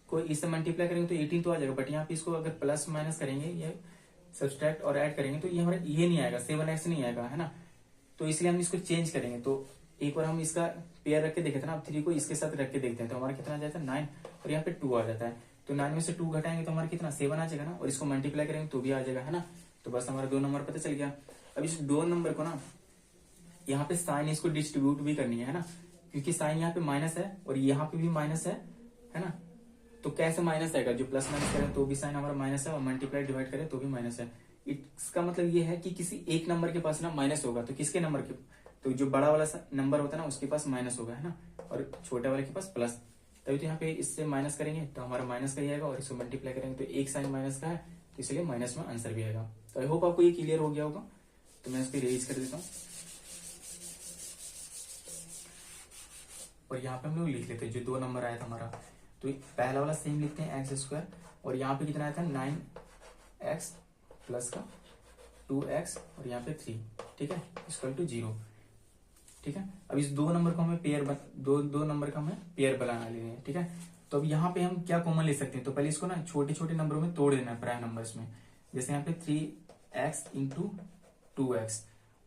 को इससे मल्टीप्लाई करेंगे तो 18 तो आ जाएगा, बट यहाँ पे इसको अगर प्लस माइनस करेंगे, ये सब्सट्रैक्ट और ऐड करेंगे तो ये हमारा ये नहीं आएगा, 7x नहीं आएगा, है ना। तो इसलिए हम इसको चेंज करेंगे। तो एक बार हम इसका पेयर रख के देखे थे ना, अब 3 को इसके साथ रख के देखते हैं तो हमारा कितना आ जाता है 9 और यहाँ पे 2 आ जाता है। तो 9 में से 2 घटाएंगे तो हमारा कितना 7 आ जाएगा ना, और इसको मल्टीप्लाई करेंगे तो भी आ जाएगा, है ना। तो बस हमारा 2 नंबर पता चल गया। अब इस 2 नंबर को ना यहाँ पे साइन इसको डिस्ट्रीब्यूट भी करनी है ना, क्योंकि साइन यहाँ पे माइनस है और यहाँ पे भी माइनस है ना। तो कैसे माइनस आएगा, जो प्लस माइनस करें तो भी साइन हमारा माइनस है और मल्टीप्लाई डिवाइड करें तो भी माइनस है। इसका मतलब ये है कि किसी एक नंबर के पास ना माइनस होगा, तो किसके नंबर के, तो जो बड़ा वाला नंबर होता है ना उसके पास माइनस होगा, है ना, और छोटे वाले के पास प्लस। तभी तो यहाँ पे इससे माइनस करेंगे तो हमारा माइनस का ही आएगा, और इसको मल्टीप्लाई करेंगे तो एक साइन माइनस का है तो इसलिए माइनस में आंसर भी आएगा। तो आई होप आपको ये क्लियर हो गया होगा। तो मैं इसको इरेज कर देता हूँ और यहाँ पे हम लोग लिख लेते हैं जो 2 नंबर आया था हमारा। तो पहला वाला सेम लिखते हैं एक्स स्क्वायर, और यहाँ पे कितना आया था 9x प्लस का 2x और यहाँ पे 3, ठीक है, इक्वल टू 0, ठीक है। अब इस 2 नंबर को हमें दो नंबर का हमें पेयर बनाना लेना है, ठीक है। तो अब यहाँ पे हम क्या कॉमन ले सकते हैं, तो पहले इसको ना छोटे छोटे नंबरों में तोड़ देना है प्राइम नंबर्स में। जैसे यहाँ पे 3x इंटू 2x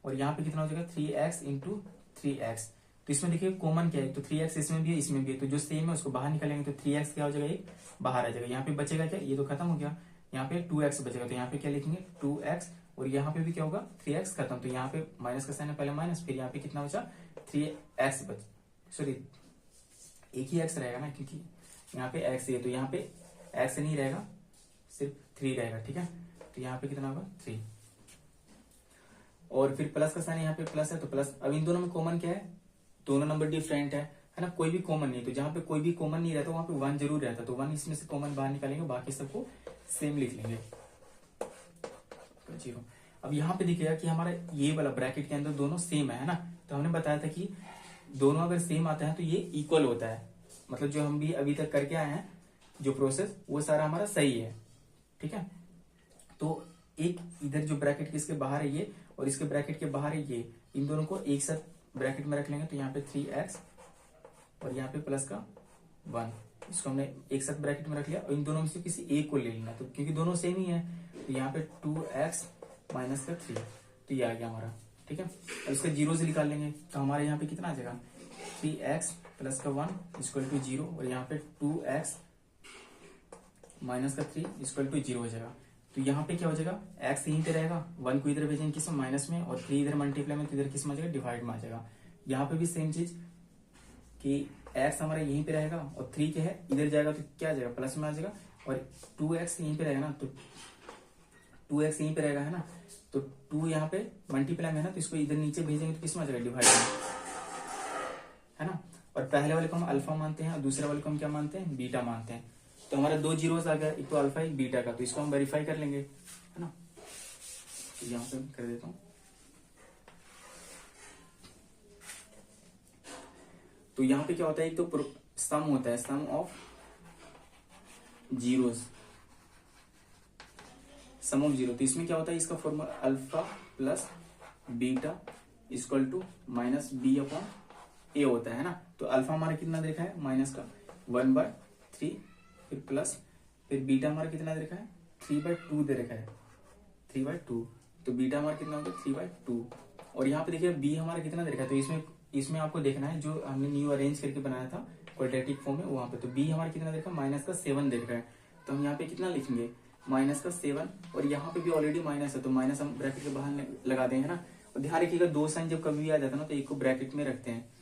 और यहाँ पे कितना हो जाएगा 3x इंटू 3x। तो इसमें देखिए कॉमन क्या है, तो 3x इसमें भी है इसमें भी है, तो जो सेम है उसको बाहर निकालेंगे तो 3x क्या हो जाएगा, एक बाहर आ जाएगा। यहाँ पे बचेगा क्या, ये तो खत्म हो गया, यहाँ पे 2x बचेगा, तो यहाँ पे क्या लिखेंगे 2x और यहाँ पे भी क्या होगा 3x खत्म। तो यहाँ पे माइनस का साइन है, पहले माइनस, फिर यहाँ पे कितना बचा 3x सॉरी एक ही x रहेगा ना, क्योंकि यहाँ पे x है तो यहाँ पे x नहीं रहेगा, सिर्फ 3 रहेगा, ठीक है। तो यहाँ पे कितना होगा 3, और फिर प्लस का साइन यहाँ पे प्लस है तो प्लस। अब इन दोनों में कॉमन क्या है, दोनों नंबर डिफरेंट है ना, कोई भी कॉमन नहीं, तो जहां पे कोई भी कॉमन नहीं रहता वहां पे 1 जरूर रहता, तो 1 इसमें से कॉमन बाहर निकालेंगे, बाकी सबको सेम लिख लेंगे 0। अब यहाँ पे दिखेगा कि हमारा ये वाला ब्रैकेट के अंदर दोनों सेम है ना, तो हमने बताया था कि दोनों अगर सेम आता है तो ये इक्वल होता है, मतलब जो हम भी अभी तक करके आए हैं जो प्रोसेस वो सारा हमारा सही है, ठीक है। तो एक इधर जो ब्रैकेट के इसके बाहर है ये, और इसके ब्रैकेट के बाहर है ये, इन दोनों को एक साथ ब्रैकेट में रख लेंगे, तो यहाँ पे 3x और यहाँ पे प्लस का 1, इसको हमने एक साथ ब्रैकेट में रख लिया, और इन दोनों में से किसी एक को ले लेना, तो क्योंकि दोनों सेम ही है, तो यहाँ पे 2x माइनस का 3, तो ये आ गया हमारा, ठीक है। और इसका 0 से निकाल लेंगे, तो हमारे यहाँ पे कितना आ जाएगा 3x प्लस का 1 इक्वल टू 0, और यहाँ पे 2x माइनस का 3 इक्वल टू 0 हो जाएगा। तो यहाँ पे क्या हो जाएगा, x यहीं पे रहेगा, 1 को इधर भेजेंगे किस में माइनस में, और 3 इधर मल्टीप्लाई में, तो इधर किस में आ जाएगा डिवाइड में आ जाएगा। यहाँ पे भी सेम चीज कि x हमारा यहीं पे रहेगा, और 3 क्या है इधर जाएगा तो क्या आ जाएगा प्लस में आ जाएगा, और 2x यहीं पे रहेगा ना, तो 2x यहीं पे रहेगा है ना, तो 2 यहाँ पे मल्टीप्लाई में है ना, तो इसको इधर नीचे भेजेंगे तो किस में आ जाएगा डिवाइड में, है ना। और पहले वाले को हम अल्फा मानते हैं और दूसरे वाले को हम क्या मानते हैं बीटा मानते हैं, तो हमारा 2 जीरोस आ गया, एक तो अल्फा एक बीटा का, तो इसको हम वेरीफाई कर लेंगे, है ना। तो यहाँ पे कर देता हूँ, तो यहाँ पे क्या होता है, एक तो सम होता है, sum of zeros, sum of zero, तो इसमें क्या होता है, इसका formula alpha plus beta equal to minus B upon A होता है ना। तो अल्फा हमारा कितना देखा है माइनस का 1/3, फिर प्लस, फिर बीटा हमारा कितना दे रखा है 3/2 दे रखा है, 3/2, तो बीटा हमारा कितना होगा 3/2, और यहाँ पे देखिए बी हमारा कितना दे रखा है, तो इसमें आपको देखना है जो हमने न्यू अरेंज करके बनाया था क्वाड्रेटिक फॉर्म में वहां पे, तो बी हमारा कितना दे रखा है माइनस का 7 दे रखा है, तो हम यहाँ पे कितना लिखेंगे माइनस का 7, और यहाँ पे भी ऑलरेडी माइनस है तो माइनस हम ब्रैकेट के बाहर लगा देंगे ना। और ध्यान रखिएगा 2 साइन जब कभी भी आ जाता है ना तो एक को ब्रैकेट में रखते हैं।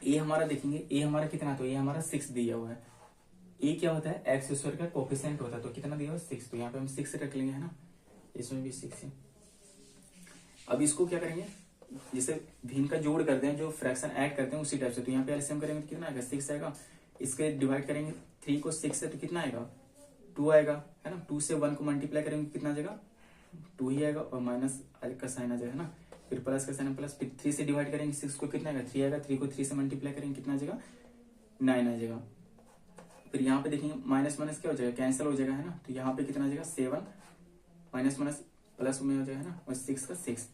ए हमारा देखेंगे, ए हमारा कितना, तो ए हमारा 6 दिया हुआ है, ए क्या होता है एक्स स्क्वायर का कोफिशिएंट होता है, तो कितना दिया हुआ 6, तो यहाँ पे हम 6 रख लेंगे, है ना, इसमें भी 6 है। अब इसको क्या करेंगे, जैसे भिन्न का जोड़ करते हैं, जो फ्रैक्शन ऐड करते हैं उसी टाइप से, तो यहाँ पे एलसीएम करेंगे तो कितना आएगा 6 आएगा, इसके डिवाइड करेंगे 3 को 6 से तो कितना आएगा 2 आएगा, है ना। 2 से 1 को मल्टीप्लाई करेंगे कितना आ जाएगा 2 ही आएगा, और माइनस का साइन आ जाएगा ना, फिर प्लस का साइन प्लस, फिर 3 से डिवाइड करेंगे 6 को कितना आएगा 3 आएगा, 3 को 3 से मल्टीप्लाई करेंगे कितना आ जाएगा 9 आ जाएगा। फिर यहाँ पे देखेंगे माइनस माइनस क्या हो जाएगा कैंसिल हो जाएगा, है ना, तो यहाँ पे कितना आ जाएगा 7 माइनस माइनस प्लस में हो जाएगा, है ना, और 6 का 6,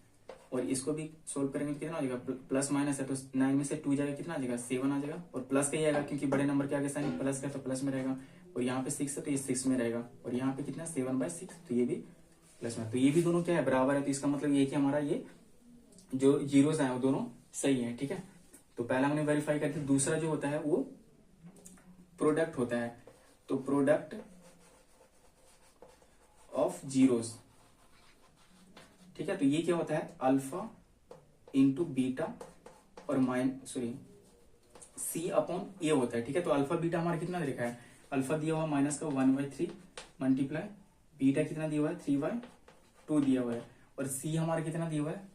और इसको भी सोल्व करेंगे तो कितना आ जाएगा प्लस माइनस है तो 9 में से 2 जाएगा कितना आ जाएगा 7 आ जाएगा, और प्लस का ही आएगा क्योंकि बड़े नंबर के आगे साइन प्लस का तो प्लस में रहेगा, और यहाँ पे 6 है तो ये 6 में रहेगा, और यहाँ पे कितना 7/6, तो ये भी प्लस में, तो ये भी दोनों क्या है बराबर है, तो इसका मतलब ये कि हमारा ये जो जीरोस है वो दोनों सही है, ठीक है। तो पहला हमने वेरीफाई कर दिया, दूसरा जो होता है वो प्रोडक्ट होता है, तो प्रोडक्ट ऑफ जीरोस, ठीक है, तो ये क्या होता है अल्फा इंटू बीटा और सी अपॉन ए होता है, ठीक है। तो अल्फा बीटा हमारा कितना लिखा है, अल्फा दिया हुआ माइनस का 1/3 मल्टीप्लाई, बीटा कितना दिया हुआ है 3/2 दिया हुआ है, और सी हमारा कितना दिया हुआ है,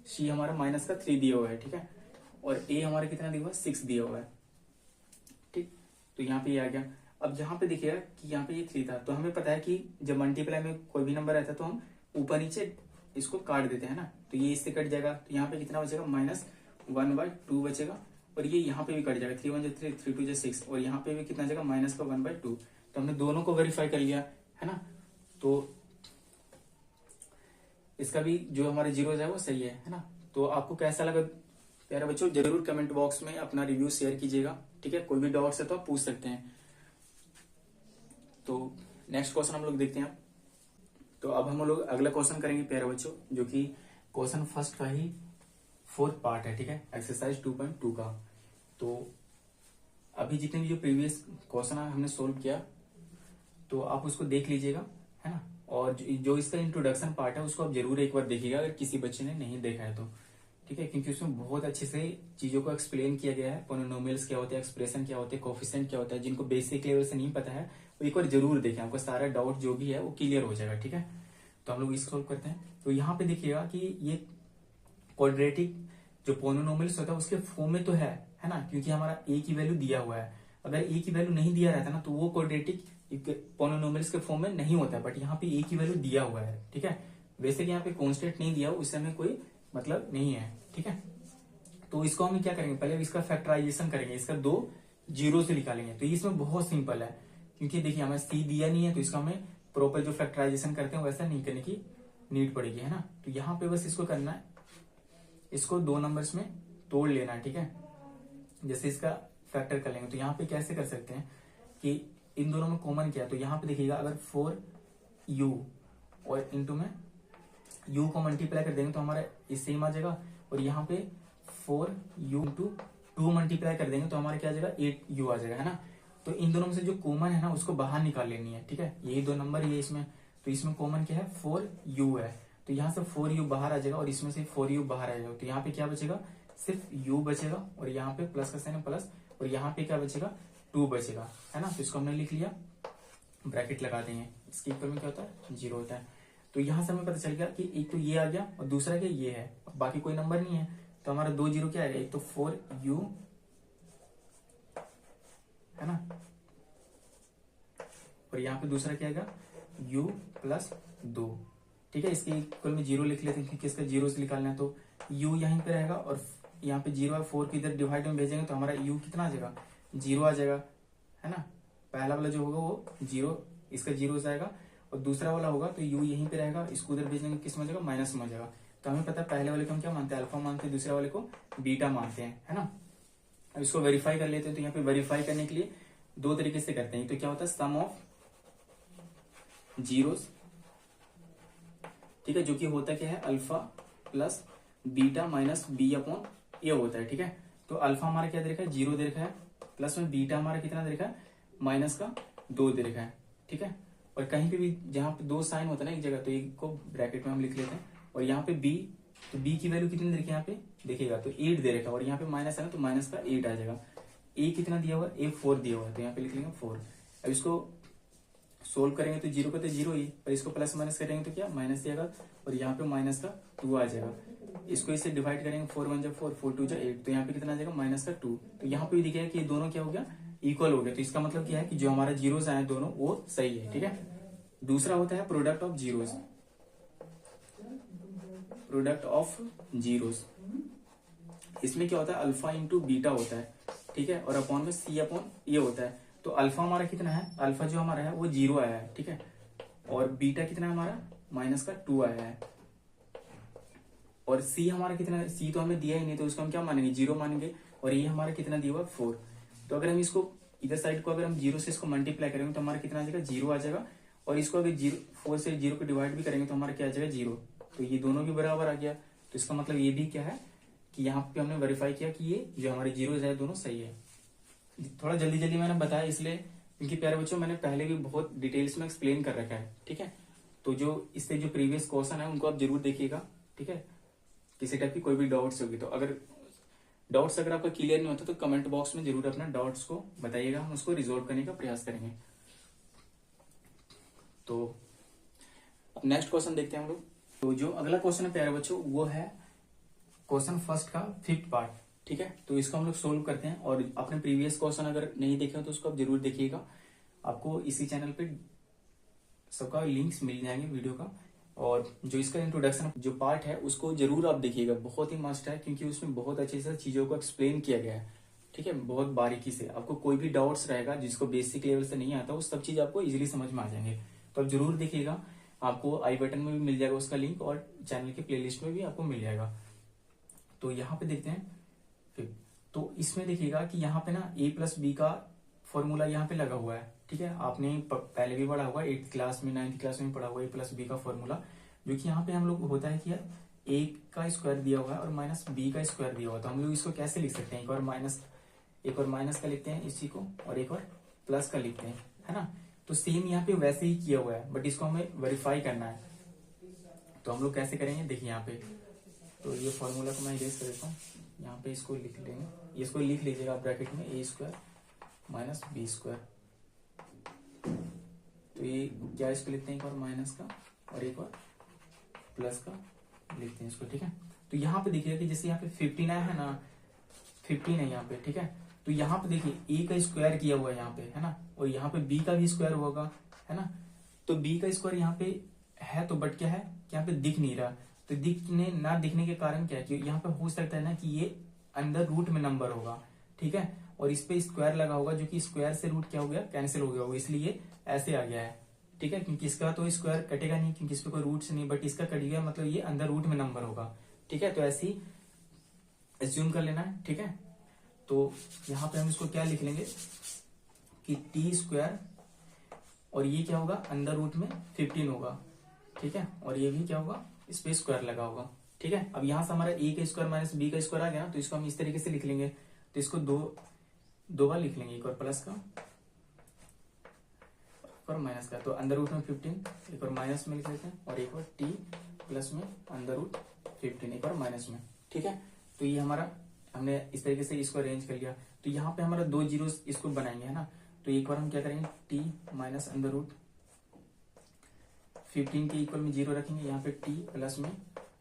सी हमारा माइनस का 3 दिया हुआ है, ठीक है, और ए हमारा कितना दिया हुआ है 6 दिया हुआ है, ठीक। तो यहाँ पे ये आ गया। अब जहां पे देखिएगा कि यहाँ पे ये 3 था, तो हमें पता है कि जब मल्टीप्लाई में कोई भी नंबर रहता है तो हम ऊपर नीचे इसको काट देते हैं ना, तो ये इससे कट जाएगा, तो यहाँ पे कितना बचेगा -1/2 बचेगा, और ये यहाँ पे भी कट जाएगा 3 1 3 3 2 6, और यहाँ पे भी कितना जाएगा -1/2, तो हमने दोनों को वेरीफाई कर लिया, है ना। तो इसका भी जो हमारे जीरोस है वो सही है ना। तो आपको कैसा लगा प्यारे बच्चों, जरूर कमेंट बॉक्स में अपना रिव्यू शेयर कीजिएगा, ठीक है। कोई भी डाउट्स है तो आप पूछ सकते हैं। तो नेक्स्ट क्वेश्चन हम लोग देखते हैं। तो अब हम लोग अगला क्वेश्चन करेंगे प्यारे बच्चों, जो कि क्वेश्चन फर्स्ट का ही 4th पार्ट है, ठीक है, एक्सरसाइज 2.2 का। तो अभी जितने भी जो प्रीवियस क्वेश्चन हमने सोल्व किया तो आप उसको देख लीजिएगा, है ना, और जो इसका इंट्रोडक्शन पार्ट है उसको आप जरूर एक बार देखिएगा अगर किसी बच्चे ने नहीं देखा है तो, ठीक है, क्योंकि उसमें बहुत अच्छे से चीजों को एक्सप्लेन किया गया है। पोलिनोमियल्स क्या होते हैं, एक्सप्रेशन क्या होते हैं, कोफिशिएंट क्या होता है। जिनको बेसिक लेवल से नहीं पता है वो एक बार जरूर देखें, आपको सारा डाउट जो भी है वो क्लियर हो जाएगा। ठीक है, तो हम लोग इसको सोल्व करते हैं। तो यहाँ पे देखिएगा कि ये क्वाड्रेटिक जो पोलिनोमियल्स होता है उसके फॉर्म में तो है ना, क्योंकि हमारा ए की वैल्यू दिया हुआ है। अगर ए की वैल्यू नहीं दिया रहता ना तो वो क्वाड्रेटिक पोलिनोमियल्स के फॉर्म में नहीं होता है, बट यहाँ पे ए की वैल्यू दिया हुआ है। ठीक है, वैसे कि यहाँ पे कॉन्स्टेंट नहीं दिया, उससे हमें कोई मतलब नहीं है। ठीक है, तो इसको हम क्या करेंगे, पहले इसका फैक्टराइजेशन करेंगे, इसका 2 जीरो से निकालेंगे। तो इसमें बहुत सिंपल है, क्योंकि देखिए हमें सी दिया नहीं है, तो इसका हमें प्रॉपर जो फैक्टराइजेशन करते हैं वैसा नहीं करने की नीड पड़ेगी, है ना। तो यहाँ पे बस इसको करना है, इसको 2 नंबर्स में तोड़ लेना है। ठीक है, जैसे इसका फैक्टर कर लेंगे तो यहाँ पे कैसे कर सकते हैं कि इन दोनों में कॉमन क्या है। तो यहाँ पे देखिएगा अगर 4u और इंटू में u को मल्टीप्लाई कर देंगे तो हमारा ये सेम आ जाएगा, और यहाँ पे 4u इंटू 2 मल्टीप्लाई कर देंगे तो हमारा क्या आ जाएगा 8u आ जाएगा, है ना। तो इन दोनों में से जो कॉमन है ना उसको बाहर निकाल लेनी है। ठीक है, यही 2 नंबर ये इसमें, तो इसमें कॉमन क्या है 4u है, तो यहाँ से 4u बाहर आ जाएगा और इसमें से 4u बाहर आ जाएगा। तो यहाँ पे क्या बचेगा, सिर्फ u बचेगा, और यहाँ पे प्लस का साइन प्लस, और यहाँ पे क्या बचेगा 2 बचेगा, है ना। तो इसको हमने लिख लिया, ब्रैकेट लगा देंगे, इसके इक्वल में क्या होता है 0 होता है। तो यहाँ से हमें पता चल गया कि एक तो ये आ गया और दूसरा क्या ये है, बाकी कोई नंबर नहीं है। तो हमारा 2 जीरो क्या आएगा, एक तो 4u है ना, और यहाँ पे दूसरा क्या आएगा u प्लस 2। ठीक है, इसके इक्वल में 0 लिख लेते हैं क्योंकि इसका 0 से निकालना है। तो u यहीं पे रहेगा और यहाँ पे 0 है, 4 को इधर डिवाइड में भेजेंगे तो हमारा u कितना आ जाएगा 0 आ जाएगा, है ना। पहला वाला जो होगा वो 0, इसका 0 जाएगा, और दूसरा वाला होगा तो u यहीं पे रहेगा, इसको उधर भेजेंगे किस में आ जाएगा माइनस में आ जाएगा। तो हमें पता है पहले वाले को हम क्या मानते हैं अल्फा मानते हैं, दूसरे वाले को बीटा मानते हैं, है ना। अब इसको वेरीफाई कर लेते हैं। तो यहाँ पे वेरीफाई करने के लिए 2 तरीके से करते हैं। तो क्या होता है सम ऑफ जीरोस, ठीक है, जो कि होता क्या है alpha plus beta minus B upon A होता है। ठीक है, तो अल्फा हमारा क्या दे रखा है 0 दे रखा है, प्लस में बीटा हमारा कितना दे रखा है माइनस का 2 दे रखा है। ठीक है, और कहीं पे भी जहां पे 2 साइन होता है ना एक जगह, तो एक को ब्रैकेट में हम लिख लेते हैं, और यहाँ पे बी, तो बी की वैल्यू कितनी दे रखी है यहाँ पे देखिएगा तो 8 दे रखा है, और यहाँ पे माइनस है ना तो माइनस का 8 आ जाएगा। ए कितना दिया हुआ है, ए 4 दिया हुआ है, तो यहाँ पे लिख लेंगे 4। अब इसको सोल्व करेंगे तो 0 का तो 0 ही, और इसको प्लस माइनस करेंगे तो क्या माइनस देगा, और यहाँ पे माइनस का 2 आ जाएगा। इसको इससे डिवाइड करेंगे 4 1 4 4 2 8, तो यहाँ पे कितना आ जाएगा माइनस का 2। तो यहाँ पे भी दिखेगा कि ये दोनों क्या हो गया इक्वल हो गया। तो इसका मतलब क्या है कि जो हमारा जीरोस आए दोनों वो सही है। ठीक है, दूसरा होता है product of zeros, product of zeros. इसमें क्या होता है अल्फा इंटू बीटा होता है। ठीक है, और अपॉन में सी अपॉन ए होता है। तो अल्फा हमारा कितना है, अल्फा जो हमारा है वो 0 आया है। ठीक है, और बीटा कितना है हमारा माइनस का 2 आया है, और सी हमारा कितना है, सी तो हमें दिया ही नहीं, तो उसको हम क्या मानेंगे 0 मानेंगे, और ये हमारा कितना दिया हुआ 4। तो अगर हम इसको इधर साइड को अगर हम 0 से इसको मल्टीप्लाई करेंगे तो हमारा कितना आ जाएगा 0 आ जाएगा, और इसको अगर 4 से 0 को डिवाइड भी करेंगे तो हमारा क्या आ जाएगा 0। तो ये दोनों भी बराबर आ गया। तो इसका मतलब ये भी क्या है कि यहाँ पे हमने वेरीफाई किया कि ये जो हमारे जीरोस है दोनों सही है। थोड़ा जल्दी जल्दी मैंने बताया इसलिए क्योंकि प्यारे बच्चों मैंने पहले भी बहुत डिटेल्स में एक्सप्लेन कर रखा है। ठीक है, तो जो इससे जो प्रीवियस क्वेश्चन है उनको आप जरूर देखिएगा। ठीक है, किसी टाइप की कोई भी डाउट्स होगी तो अगर डाउट्स अगर आपका क्लियर नहीं होता तो कमेंट बॉक्स में जरूर अपना डाउट्स को बताइएगा, हम उसको रिजोल्व करने का प्रयास करेंगे। तो अब नेक्स्ट क्वेश्चन देखते हैं हम लोग। तो जो अगला क्वेश्चन है प्यारे बच्चों वो है क्वेश्चन फर्स्ट का 5th पार्ट। ठीक है, तो इसको हम लोग सोल्व करते हैं, और अपने प्रीवियस क्वेश्चन अगर नहीं देखे हो तो उसको आप जरूर देखिएगा। आपको इसी चैनल पे सबका लिंक्स मिल जाएंगे वीडियो का, और जो इसका इंट्रोडक्शन जो पार्ट है उसको जरूर आप देखिएगा, बहुत ही मस्ट है क्योंकि उसमें बहुत अच्छे से चीजों को एक्सप्लेन किया गया है। ठीक है, बहुत बारीकी से आपको कोई भी डाउट्स रहेगा जिसको बेसिक लेवल से नहीं आता वो सब चीज आपको इजीली समझ में आ जाएंगे। तो आप जरूर देखिएगा, आपको आई बटन में भी मिल जाएगा उसका लिंक, और चैनल के प्लेलिस्ट में भी आपको मिल जाएगा। तो यहाँ पे देखते हैं फिर, तो इसमें देखिएगा कि यहाँ पे ना a प्लस बी का फॉर्मूला यहाँ पे लगा हुआ है। ठीक है, आपने पहले भी पढ़ा होगा 8th क्लास में 9th क्लास में पढ़ा हुआ a प्लस बी का फॉर्मूला, जो कि यहाँ पे हम लोग होता है कि यार a का स्क्वायर दिया हुआ है और माइनस b का स्क्वायर दिया हुआ है। तो हम लोग इसको कैसे लिख सकते हैं, एक और माइनस का लिखते हैं इसी को, और एक और प्लस का लिखते हैं, है ना। तो सेम यहाँ पे वैसे ही किया हुआ है, बट इसको हमें वेरीफाई करना है। तो हम लोग कैसे करेंगे देखिए यहाँ पे, तो ये फॉर्मूला को मैं इरेज कर देता हूँ, यहाँ पे इसको लिख लेंगे, इसको लिख लीजिएगा आप ब्रैकेट में, ए स्क्वायर माइनस बी स्क्वायर। तो ये क्या इसको लिखते हैं, एक बार माइनस का और एक बार प्लस का लिखते हैं इसको, ठीक है। तो यहाँ पे देखिएगा कि जैसे यहाँ पे 15 आया है ना, 15 है यहाँ पे, ठीक है। तो यहाँ पे देखिए ए का स्क्वायर किया हुआ है यहाँ पे, है ना, और यहाँ पे बी का भी स्क्वायर होगा, है ना। तो बी का स्क्वायर यहाँ पे है, तो बट क्या है, यहाँ पे दिख नहीं रहा। तो दिखने के कारण क्या है कि यहाँ पे हो सकता है ना कि ये अंदर रूट में नंबर होगा, ठीक है, और इस पे स्क्वायर लगा होगा, जो कि स्क्वायर से रूट क्या हो गया, कैंसिल हो गया होगा, इसलिए ऐसे आ गया है, ठीक है। क्योंकि इसका तो स्क्वायर कटेगा नहीं, क्योंकि इस पे कोई रूट से नहीं, बट इसका कट गया, मतलब ये अंदर रूट में नंबर होगा, ठीक है। तो ऐसे ही एज्यूम कर लेना है, ठीक है। तो यहाँ पे हम इसको क्या लिख लेंगे कि टी स्क्वायर, और ये क्या होगा, अंदर रूट में 15 होगा, ठीक है, और ये भी क्या होगा, इस पे स्क्वायर लगा होगा, ठीक है। अब यहाँ से हमारा ए का स्क्वायर माइनस बी का स्क्वायर आ गया ना, तो इसको हम इस तरीके से लिख लेंगे। तो इसको दो बार लिख लेंगे, एक और प्लस का और माइनस का। तो अंदर रूट में 15 एक और माइनस में लिख लेते हैं, और एक और टी प्लस में अंदर रूट 15 एक और माइनस में, ठीक है। तो ये हमारा, हमने इस तरीके से इसको अरेंज कर लिया। तो यहाँ पे हमारा 2 जीरो इसको बनाएंगे, है ना। तो एक बार हम क्या करेंगे, टी माइनस अंदर रूट 15 के इक्वल में 0 रखेंगे, यहाँ पे टी प्लस में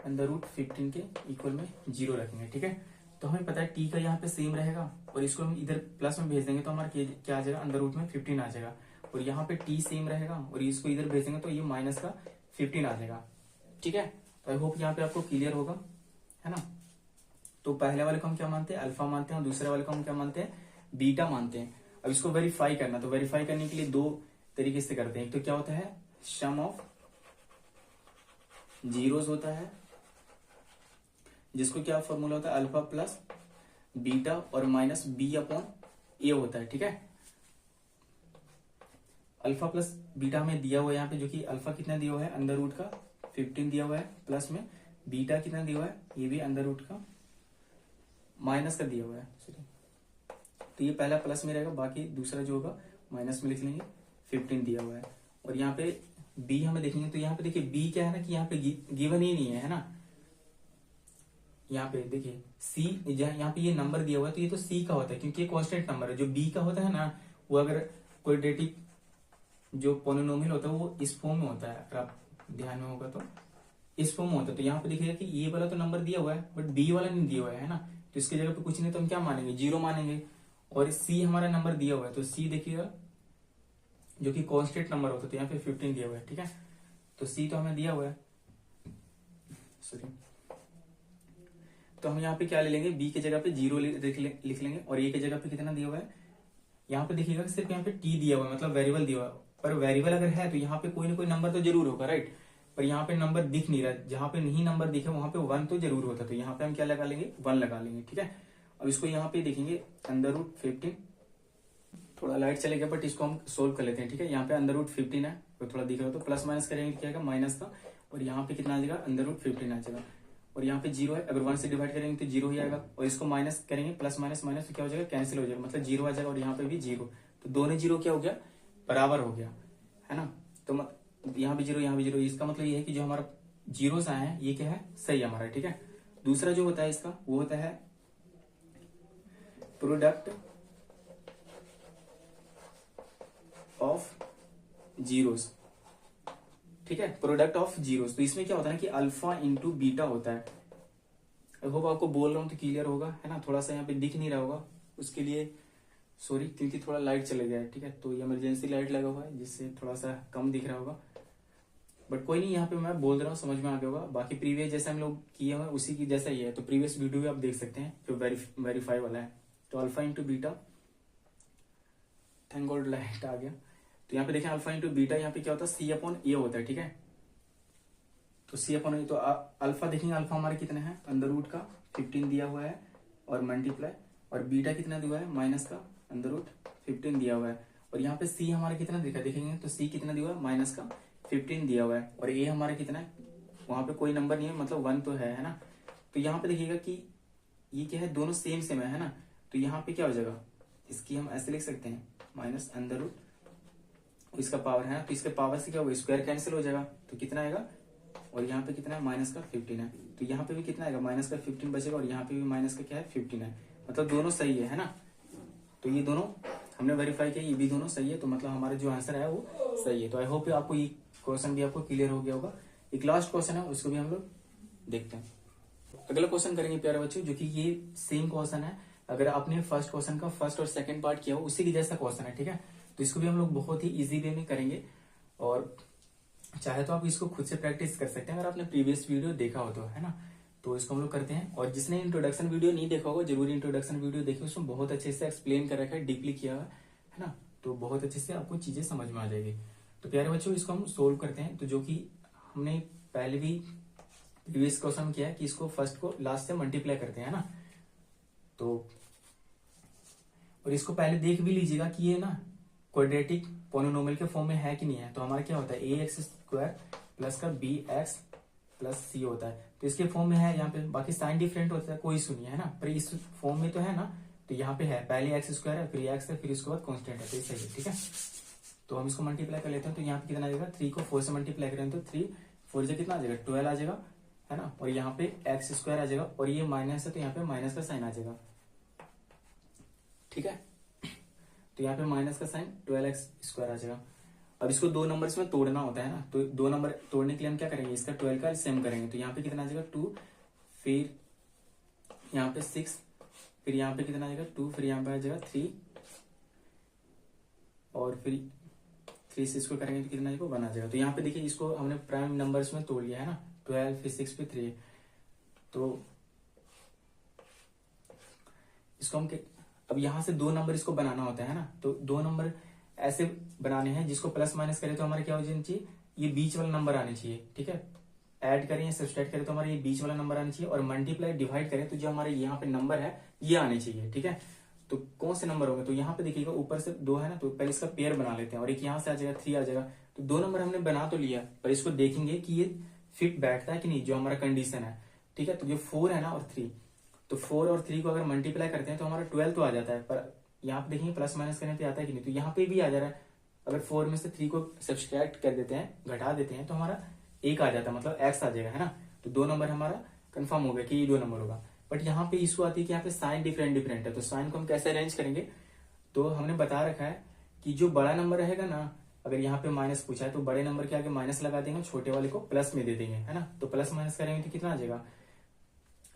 अंदर रूट 15 के इक्वल में 0 रखेंगे, ठीक है। तो हमें पता है टी का यहाँ पे सेम रहेगा, और इसको हम इधर प्लस में भेज देंगे तो हमारा क्या आ जाएगा, अंदर रूट में 15 आ जाएगा। और यहाँ पे टी सेम रहेगा, और इसको इधर भेजेंगे तो ये माइनस का 15 आ जाएगा, ठीक है। तो आई होप यहाँ पे आपको क्लियर होगा, है ना। तो पहले वाले को हम क्या मानते हैं, अल्फा मानते हैं, और दूसरे वाले को हम क्या मानते हैं, बीटा मानते हैं। अब इसको वेरीफाई करना, तो वेरीफाई करने के लिए 2 तरीके से करते हैं। एक तो क्या होता है, सम ऑफ जीरोस होता है, जिसको क्या फॉर्मूला होता है, अल्फा प्लस बीटा और माइनस बी अपॉन ए होता है, ठीक है। अल्फा प्लस बीटा हमें दिया हुआ है यहाँ पे, जो कि अल्फा कितना दिया हुआ है, अंडर रूट का 15 दिया हुआ है, प्लस में बीटा कितना दिया हुआ है, ये भी अंडर रूट का माइनस का दिया हुआ है, तो ये पहला प्लस में रहेगा, बाकी दूसरा जो होगा माइनस में लिख लेंगे, 15 दिया हुआ है। और यहाँ पे बी हमें देखेंगे, तो यहाँ पे देखिए बी क्या है ना, कि यहाँ पे गिवन ही नहीं है ना। यहाँ पे देखिए सी, यहाँ पे ये नंबर दिया हुआ है, तो ये तो सी का होता है, क्योंकि ये कांस्टेंट नंबर है। जो बी का होता है ना, वो अगर क्वाड्रेटिक जो पोलिनोमियल होता है वो इस फॉर्म में होता है, अगर आप ध्यान में होगा तो इस फॉर्म में होता है। तो यहाँ पे देखिएगा कि ये वाला तो नंबर दिया हुआ है, बट बी वाला नहीं दिया हुआ है ना, तो इसके जगह पे कुछ नहीं, तो हम क्या मानेंगे, 0 मानेंगे। और सी हमारा नंबर दिया हुआ है, तो सी देखिएगा जो कि कांस्टेंट नंबर होता है, तो यहाँ पे 15 दिया हुआ है, ठीक है। तो सी तो हमें दिया हुआ है, सॉरी, तो हम यहाँ पे क्या ले लेंगे, बी के जगह पे 0 लिख लेंगे, और ए के जगह पे कितना दिया हुआ है, यहाँ पे देखिएगा सिर्फ यहाँ पे टी दिया हुआ है, मतलब वेरिएबल दिया हुआ है। पर वेरिएबल अगर है तो यहाँ पे कोई ना कोई नंबर तो जरूर होगा, राइट। पर यहाँ पे नंबर दिख नहीं रहा, जहां पे नहीं नंबर दिखे वहां पे 1 तो जरूर होता, तो यहाँ पे हम क्या लगा लेंगे, 1 लगा लेंगे, ठीक है। अब इसको यहाँ पे देखेंगे, अंडर रूट 15, थोड़ा लाइट चलेगा, बट इसको हम सोल्व कर लेते हैं, ठीक है। यहाँ पे अंडर रूट 15 है, तो थोड़ा दिख रहा हो तो प्लस माइनस करेंगे, क्या आएगा, माइनस का, और यहाँ पे कितना आ जाएगा, अंडर रूट 15 आ जाएगा। और यहाँ पे 0 है, अगर 1 से डिवाइड करेंगे तो 0 ही आएगा, और इसको माइनस करेंगे, प्लस माइनस माइनस, तो क्या हो जाएगा, कैंसिल हो जाएगा, मतलब 0 आ जाएगा, और यहाँ पे भी 0, तो दोनों 0 क्या हो गया, बराबर हो गया, है ना। तो यहाँ भी 0 यहाँ भी 0, इसका मतलब ये है कि जो हमारा जीरोस आए हैं ये क्या है, सही हमारा, ठीक है। दूसरा जो होता है इसका, वो होता है प्रोडक्ट ऑफ जीरोस, ठीक है, प्रोडक्ट ऑफ जीरोस। तो इसमें क्या होता है ना कि अल्फा इंटू बीटा होता है। आई होप आपको बोल रहा हूं तो क्लियर होगा, है ना। थोड़ा सा यहाँ पे दिख नहीं रहा होगा, उसके लिए सॉरी, क्योंकि थोड़ा लाइट चले गया है, ठीक है। तो ये इमरजेंसी लाइट लगा हुआ है, जिससे थोड़ा सा कम दिख रहा होगा, बट कोई नहीं, यहाँ पे मैं बोल रहा हूँ, समझ में आ गया होगा। बाकी प्रीवियस जैसे हम लोग किए हुए उसी की जैसा ही है, तो प्रीवियस वीडियो भी आप देख सकते हैं, जो वेरीफाई वाला है। तो alpha into beta, thank God light आ गया। तो यहाँ पे देखें अल्फा इंटू बीटा, यहाँ पे क्या होता है, सी अपॉन ए होता है, ठीक है। तो सी अपॉन ए, तो अल्फा देखेंगे, अल्फा हमारे कितने हैं, अंडर रूट का 15 दिया हुआ है, और मल्टीप्लाई, और बीटा कितना दिया हुआ है, माइनस का अंडर रूट 15 दिया हुआ है। और यहाँ पे सी हमारा कितना दिखा देखेंगे, तो सी कितना दिया हुआ है, माइनस का 15 दिया हुआ है, और ए हमारा कितना है, वहां पे कोई नंबर नहीं है, मतलब 1 तो है ना। तो यहाँ पे देखिएगा कि ये क्या है, दोनों सेम सेम है ना। तो यहाँ पे क्या हो जाएगा, इसकी हम ऐसे लिख सकते हैं, माइनस अंडर रूट, इसका पावर है ना, तो इसके पावर से क्या होगा, स्क्वायर कैंसिल हो जाएगा, तो कितना आएगा और यहाँ पे कितना है माइनस का 15 है, तो यहाँ पे भी कितना आएगा माइनस का 15 बचेगा, और यहाँ पे भी माइनस का क्या है 15 है, मतलब दोनों सही है ना। तो ये दोनों हमने वेरीफाई किया, ये भी दोनों सही है, तो मतलब हमारा जो आंसर है वो सही है। तो आई होप आपको ये क्वेश्चन भी आपको क्लियर हो गया होगा। एक लास्ट क्वेश्चन है, उसको भी हम लोग देखते हैं। अगला क्वेश्चन करेंगे प्यारे बच्चों, जो कि ये सेम क्वेश्चन है, अगर आपने फर्स्ट क्वेश्चन का फर्स्ट और सेकंड पार्ट किया हो उसी की जैसा क्वेश्चन है, ठीक है। तो इसको भी हम लोग बहुत ही इजी वे में करेंगे, और चाहे तो आप इसको खुद से प्रैक्टिस कर सकते हैं अगर आपने प्रीवियस वीडियो देखा हो तो, है ना। तो इसको हम लोग करते हैं, और जिसने इंट्रोडक्शन वीडियो नहीं देखा होगा जरूर इंट्रोडक्शन वीडियो देखिए, उसमें बहुत अच्छे से एक्सप्लेन कर रखा है, डीपली किया हुआ है ना, तो बहुत अच्छे से आपको चीजें समझ में आ जाएगी। तो प्यारे बच्चों इसको हम सोल्व करते हैं। तो जो कि हमने पहले भी प्रीवियस क्वेश्चन किया है कि इसको फर्स्ट को लास्ट से मल्टीप्लाई करते हैं ना, तो और इसको पहले देख भी लीजिएगा कि ये ना क्वाड्रेटिक पोलिनोमियल के फॉर्म में है कि नहीं है। तो हमारा क्या होता है ए एक्स स्क्वायर प्लस का बी एक्स प्लस सी होता है, तो इसके फॉर्म में है यहाँ पे, बाकी साइन डिफरेंट होता है कोई सुनिए, है ना, पर इस फॉर्म में तो है ना। तो यहाँ पे है पहले एक्स स्क्वायर है, फिर एक्स है, फिर इसके बाद कॉन्स्टेंट है, तो सही है, ठीक है। तो हम इसको मल्टीप्लाई कर लेते हैं, तो यहाँ पे कितना आ जाएगा 3 को 4 से मल्टीप्लाई करें तो 3 4 से कितना आ जाएगा 12 आ जाएगा, है ना, और यहाँ पे एक्स स्क्वायर आ जाएगा, और ये माइनस है तो यहाँ पे माइनस का साइन आ जाएगा, ठीक है। तो यहाँ पे माइनस का साइन 12x स्क्वायर आ जाएगा। अब इसको दो नंबर्स में तोड़ना होता है ना, तो दो नंबर तोड़ने के लिए हम क्या करेंगे, इसका 12 का सेम करेंगे, तो यहाँ पे कितना आ जाएगा 2, फिर यहाँ पे 6, फिर यहाँ पे कितना आ जाएगा 2, फिर यहाँ पे आ जाएगा 3, और फिर 3 से इसको करेंगे तो कितना आ जाएगा 1 आ जाएगा। तो यहाँ पे देखिए इसको हमने प्राइम नंबर्स में तोड़ लिया है ना, 12 फिर 6 फिर 3, तो इसको हम अब यहाँ से दो नंबर इसको बनाना होता है ना, तो दो नंबर ऐसे बनाने हैं जिसको प्लस माइनस करें तो हमारे क्या हो जाना चाहिए, ये बीच वाला नंबर आने चाहिए, ठीक है। ऐड करें या सब्सट्रैक्ट करें तो हमारे ये बीच वाला नंबर आना चाहिए, और मल्टीप्लाई डिवाइड करें तो जो हमारे यहाँ पे नंबर है ये आने चाहिए, ठीक है। तो कौन से नंबर होंगे, तो यहाँ पे देखिएगा ऊपर से 2 है ना, तो पहले इसका पेयर बना लेते हैं, और एक यहाँ से आ जाएगा 3 आ जाएगा। तो दो नंबर हमने बना तो लिया, पर इसको देखेंगे कि ये फिट बैठता है कि नहीं, जो हमारा कंडीशन है, ठीक है। तो जो 4 है ना और 3, तो 4 और 3 को अगर मल्टीप्लाई करते हैं तो हमारा 12 तो आ जाता है, पर यहाँ पे देखेंगे प्लस माइनस करने पे आता है कि नहीं, तो यहाँ पे भी आ जा रहा है। अगर 4 में से 3 को सब्सट्रैक्ट कर देते हैं, घटा देते हैं, तो हमारा 1 आ जाता है, मतलब x आ जाएगा, है ना। तो दो नंबर हमारा कंफर्म हो गया कि ये 2 नंबर होगा। बट यहाँ पे इशू आती है कि यहाँ पे साइन डिफरेंट है, तो साइन को हम कैसे अरेंज करेंगे, तो हमने बता रखा है कि जो बड़ा नंबर रहेगा ना, अगर यहाँ पे माइनस पूछा है तो बड़े नंबर के आगे माइनस लगा देंगे, छोटे वाले को प्लस में दे देंगे, है ना। तो प्लस माइनस करेंगे तो कितना आ जाएगा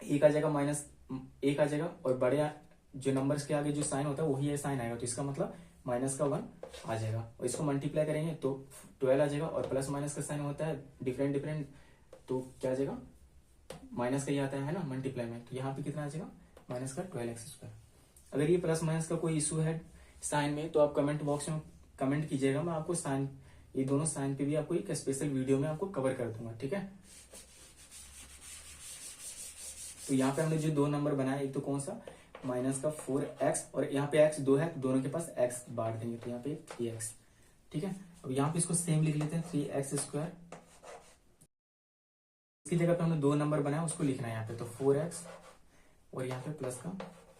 1 आ जाएगा, माइनस 1 आ जाएगा, और बड़े जो नंबर्स के आगे जो साइन होता है वही है साइन आएगा, तो इसका मतलब माइनस का 1 आ जाएगा, और इसको मल्टीप्लाई करेंगे तो 12 आ जाएगा, और प्लस माइनस का साइन होता है डिफरेंट, तो क्या आ जाएगा माइनस का ही आता है ना मल्टीप्लाई में, तो यहाँ पे कितना आ जाएगा माइनस का 12x स्क्वायर। अगर ये प्लस माइनस का कोई इशू है साइन में तो आप कमेंट बॉक्स में कमेंट कीजिएगा, मैं आपको साइन, ये दोनों साइन पे भी आपको एक स्पेशल वीडियो में आपको कवर कर दूंगा, ठीक है। तो यहाँ पे हमने जो दो नंबर बनाया, एक तो कौन सा माइनस का 4x, और यहाँ पे x 2 है तो दोनों के पास x बांट देंगे, तो यहाँ पे 3x, ठीक है। अब यहाँ पे इसको सेम लिख लेते हैं 3x स्क्वायर, इसकी जगह पे हमने दो नंबर बनाया उसको लिखना है यहाँ पे, तो 4x और यहाँ पे प्लस का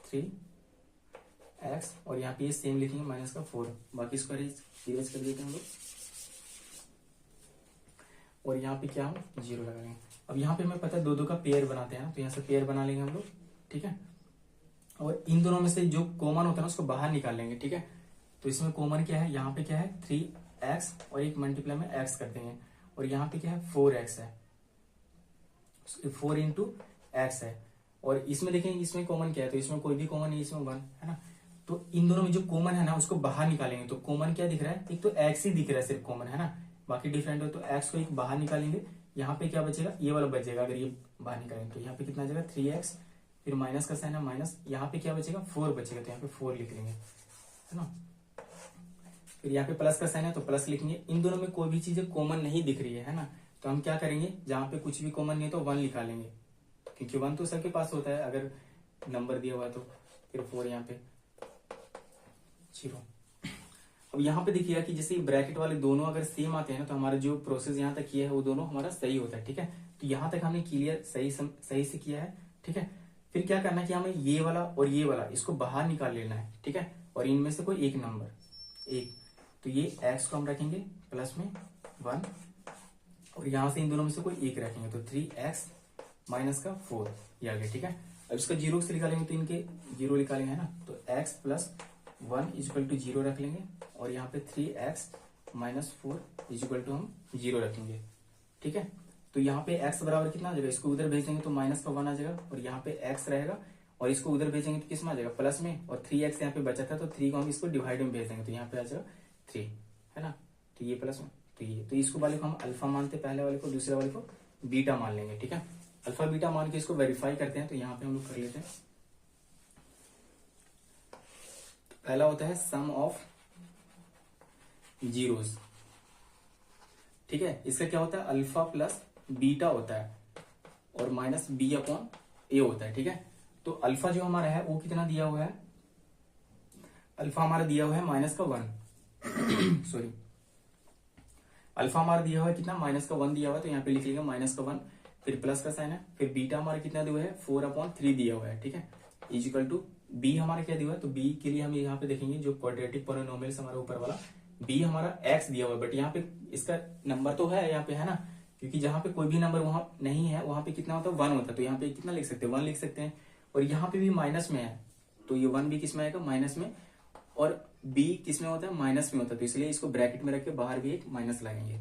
3x, और यहाँ पे ये सेम लिखेंगे माइनस का 4, बाकी इसको इरेज कर देते हैं हम लोग, और यहाँ पे क्या हम 0 लगा लेंगे। अब यहाँ पे हमें पता है 2 का पेयर बनाते हैं ना, तो यहाँ से पेयर बना लेंगे हम लोग, ठीक है। और इन दोनों में से जो कॉमन होता है ना उसको बाहर निकाल लेंगे, ठीक है। तो इसमें कॉमन क्या है, यहाँ पे क्या है 3x, और एक मल्टीप्लाई में x कर देंगे, और यहाँ पे क्या है 4x है, 4 इंटू एक्स है, और इसमें देखेंगे इसमें कॉमन क्या है, तो इसमें कोई भी कॉमन नहीं, इसमें 1 है ना। तो इन दोनों में जो कॉमन है ना उसको बाहर निकालेंगे, तो कॉमन क्या दिख रहा है, एक तो x ही दिख रहा है सिर्फ कॉमन, है ना, बाकी डिफरेंट हो, तो x को एक बाहर निकालेंगे, यहाँ पे क्या बचेगा ये वाला बचेगा, अगर ये बाहर निकालेंगे तो यहाँ पे कितना जाएगा 3x, फिर माइनस का साइन है माइनस, यहाँ पे क्या बचेगा 4 बचेगा, तो यहाँ पे 4 लिख लेंगे, है ना। फिर यहाँ पे प्लस का साइन है तो प्लस लिखेंगे, इन दोनों में कोई भी चीजें कॉमन नहीं दिख रही है ना, तो हम क्या करेंगे जहां पे कुछ भी कॉमन नहीं है तो 1 निकालेंगे, क्योंकि 1 तो सबके पास होता है अगर नंबर दिया हुआ है तो, फिर 4 यहाँ पे 0। अब यहाँ पे देखिएगा कि जैसे ब्रैकेट वाले दोनों अगर सेम आते हैं ना तो हमारा जो प्रोसेस यहाँ तक किया है वो दोनों हमारा सही होता है, ठीक है। तो यहाँ तक हमने क्लियर सही से किया है, ठीक है। फिर क्या करना है कि हमें ये वाला और ये वाला इसको बाहर निकाल लेना है, ठीक है, और इनमें से कोई एक नंबर, एक, तो ये x को हम रखेंगे प्लस में 1, और यहां से इन दोनों में से कोई एक रखेंगे तो 3x माइनस का 4 ये आ गया। ठीक है, अब इसका जीरो से निकालेंगे तो इनके जीरो निकालेंगे है ना, तो x प्लस 1 इजिकल टू 0 रख लेंगे और यहाँ पे 3x माइनस 4 इजिकल टू हम 0 रखेंगे। ठीक है, तो यहाँ पे x बराबर कितना आ जाएगा, इसको उधर भेजेंगे तो माइनस का 1 आ जाएगा और यहाँ पे x रहेगा और इसको उधर भेजेंगे तो किस में आ जाएगा, प्लस में, और 3x यहाँ पे बचा था तो 3 को हम इसको डिवाइड में भेज देंगे तो यहाँ पे आ जाएगा 3 है ना, तो ये प्लस में, तो इसको वाले को हम अल्फा मानते हैं पहले वाले को, दूसरे वाले को बीटा मान लेंगे। ठीक है, अल्फा बीटा मान के इसको वेरीफाई करते हैं तो यहाँ पे हम लोग कर लेते हैं। तो पहला होता है सम ऑफ जीरोस। ठीक है, इसका क्या होता है, अल्फा प्लस बीटा होता है और माइनस बी अपॉन ए होता है। ठीक है, तो अल्फा जो हमारा है वो कितना दिया हुआ है, अल्फा हमारा दिया हुआ है माइनस का 1 सॉरी, अल्फा हमारा दिया हुआ है कितना, माइनस का 1 दिया हुआ है, तो यहाँ पे लिख लेंगे माइनस का 1, फिर प्लस का साइन है, फिर बीटा हमारा कितना दिया हुआ है 4/3 दिया हुआ है। ठीक है, इजिकल टू बी हमारा क्या दिया हुआ है, तो बी के लिए हम यहाँ पे देखेंगे जो क्वाड्रेटिक पॉलिनोमियल्स हमारा ऊपर वाला बी हमारा x दिया हुआ है, बट यहाँ पे इसका नंबर तो है यहाँ पे है ना, क्योंकि जहां पे कोई भी नंबर वहां नहीं है वहां पे कितना होता है 1 होता है, तो यहाँ पे कितना लिख सकते हैं 1 लिख सकते हैं, और यहाँ पे भी माइनस में है तो ये 1 भी किस में आएगा, माइनस में, और b किस में होता है, माइनस में होता है, तो इसलिए इसको ब्रैकेट में रख के बाहर भी एक माइनस लगाएंगे।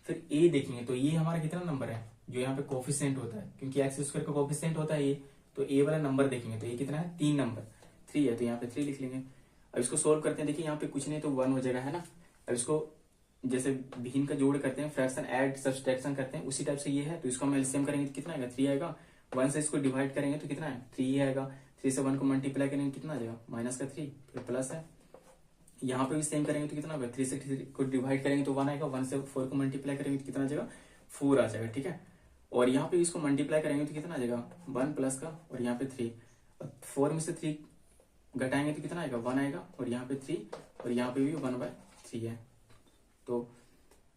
फिर a देखेंगे तो ये हमारा कितना नंबर है जो यहाँ पे कोफिशिएंट होता है, क्योंकि एक्स स्क्वायर का कोफिशिएंट होता है ये, तो a वाला नंबर देखेंगे तो ये कितना है 3 नंबर 3 है, तो यहाँ पे 3 लिख लेंगे। अब इसको सोल्व करते हैं, देखिए यहाँ पे कुछ नहीं तो 1 हो जाएगा है ना। अब इसको जैसे भिन्न का जोड़ करते हैं, फ्रैक्शन ऐड सब्सट्रैक्शन करते हैं, उसी टाइप से ये है, तो इसको हम एलसीएम करेंगे तो कितना आएगा 3 आएगा, 1 से इसको डिवाइड करेंगे तो कितना है 3 आएगा, 3 से 1 को मल्टीप्लाई करेंगे कितना आ जाएगा माइनस का 3, फिर प्लस है, यहाँ पे भी सेम करेंगे तो कितना होगा 3 से 3 को डिवाइड करेंगे तो 1 आएगा, 1 से 4 को मल्टीप्लाई करेंगे तो कितना आ जाएगा 4 आ जाएगा। ठीक है, और यहाँ पे इसको मल्टीप्लाई करेंगे तो कितना आ जाएगा 1 प्लस का और यहाँ पे 3, 4 में से 3 घटाएंगे तो कितना आएगा 1 आएगा, और यहाँ पे 3 और यहाँ पे भी 1/3 है। तो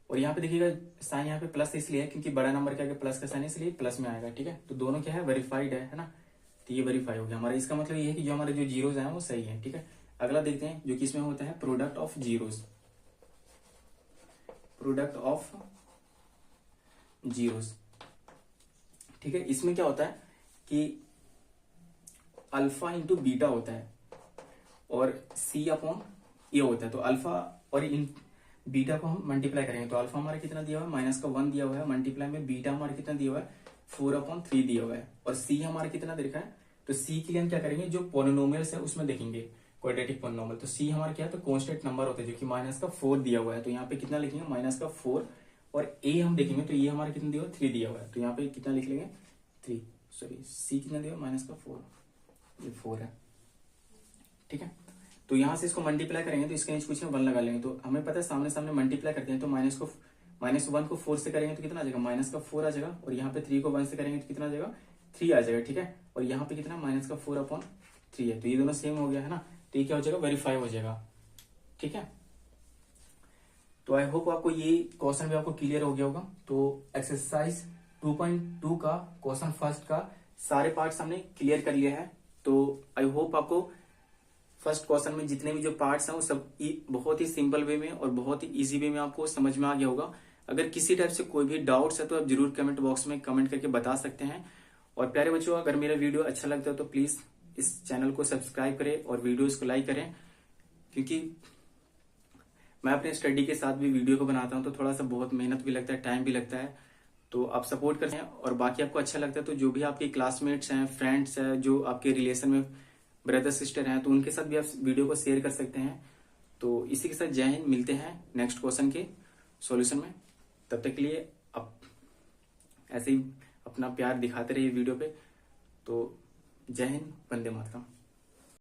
और यहाँ पे देखिएगा साइन यहाँ पे प्लस इसलिए है क्योंकि बड़ा नंबर के आगे प्लस का साइन इसलिए प्लस में आएगा। ठीक है, तो दोनों क्या है वेरीफाइड है ना, तो ये वेरीफाई हो गया हमारा। इसका मतलब ये है कि जो हमारे जो जीरोस हैं वो सही है। ठीक है, अगला देखते हैं जो कि इसमें होता है product of zeros. Product of zeros, ठीक है, इसमें क्या होता है कि अल्फा इंटू बीटा होता है और सी अपॉन ए होता है, तो अल्फा और इन बीटा को हम मल्टीप्लाई करेंगे तो अल्फा हमारा कितना दिया हुआ है माइनस का 1 दिया हुआ है, मल्टीप्लाई में बीटा हमारा कितना दिया हुआ है 4/3 दिया हुआ है, और सी हमारा कितना दे रखा है, तो सी के लिए हम क्या करेंगे जो पॉलिनोमियल्स है उसमें देखेंगे क्वाड्रेटिक पॉलिनोमियल, तो सी हमारा क्या है तो कांस्टेंट नंबर होता है जो कि माइनस का 4 दिया हुआ है, तो यहाँ पे कितना लिखेंगे माइनस का 4, और ए हम देखेंगे तो ये हमारा कितना दिया हुआ 3 दिया हुआ है, तो यहाँ पे कितना लिख लेंगे 3, सॉरी सी कितना दिया हुआ माइनस का 4, ये 4 है। ठीक है, तो यहां से इसको मल्टीप्लाई करेंगे तो इसके नीचे कुछ 1 लगा लेंगे, तो हमें पता है सामने सामने मल्टीप्लाई करते हैं तो -1 को 4 से करेंगे तो कितना आ जाएगा माइनस का 4 आ जाएगा, और यहाँ पे 3 को 1 से करेंगे तो कितना आ जाएगा 3 आ जाएगा। ठीक है, और यहाँ पे कितना माइनस का 4/3 है, तो ये दोनों सेम हो गया है ना, तो ये क्या हो जाएगा वेरीफाई हो जाएगा। ठीक है, तो आई होप आपको ये क्वेश्चन भी आपको क्लियर हो गया होगा। तो एक्सरसाइज 2.2 का क्वेश्चन फर्स्ट का सारे पार्ट्स हमने क्लियर कर लिया है, तो आई होप आपको फर्स्ट क्वेश्चन में जितने भी जो पार्ट्स हैं वो सब बहुत ही सिंपल वे में और बहुत ही इजी वे में आपको समझ में आ गया होगा। अगर किसी टाइप से कोई भी डाउट्स है तो आप जरूर कमेंट बॉक्स में कमेंट करके बता सकते हैं। और प्यारे बच्चों, अगर मेरा वीडियो अच्छा लगता है तो प्लीज इस चैनल को सब्सक्राइब करें और वीडियोस को लाइक करें, क्योंकि मैं अपने स्टडी के साथ भी वीडियो को बनाता हूँ तो थोड़ा सा बहुत मेहनत भी लगता है, टाइम भी लगता है, तो आप सपोर्ट करते हैं। और बाकी आपको अच्छा लगता है तो जो भी आपके क्लासमेट्स हैं, फ्रेंड्स हैं, जो आपके रिलेशन में ब्रदर सिस्टर हैं, तो उनके साथ भी आप वीडियो को शेयर कर सकते हैं। तो इसी के साथ जय हिंद, मिलते हैं नेक्स्ट क्वेश्चन के सॉल्यूशन में। तब तक के लिए आप ऐसे ही अपना प्यार दिखाते रहिए वीडियो पे। तो जय हिंद, वंदे मातरम।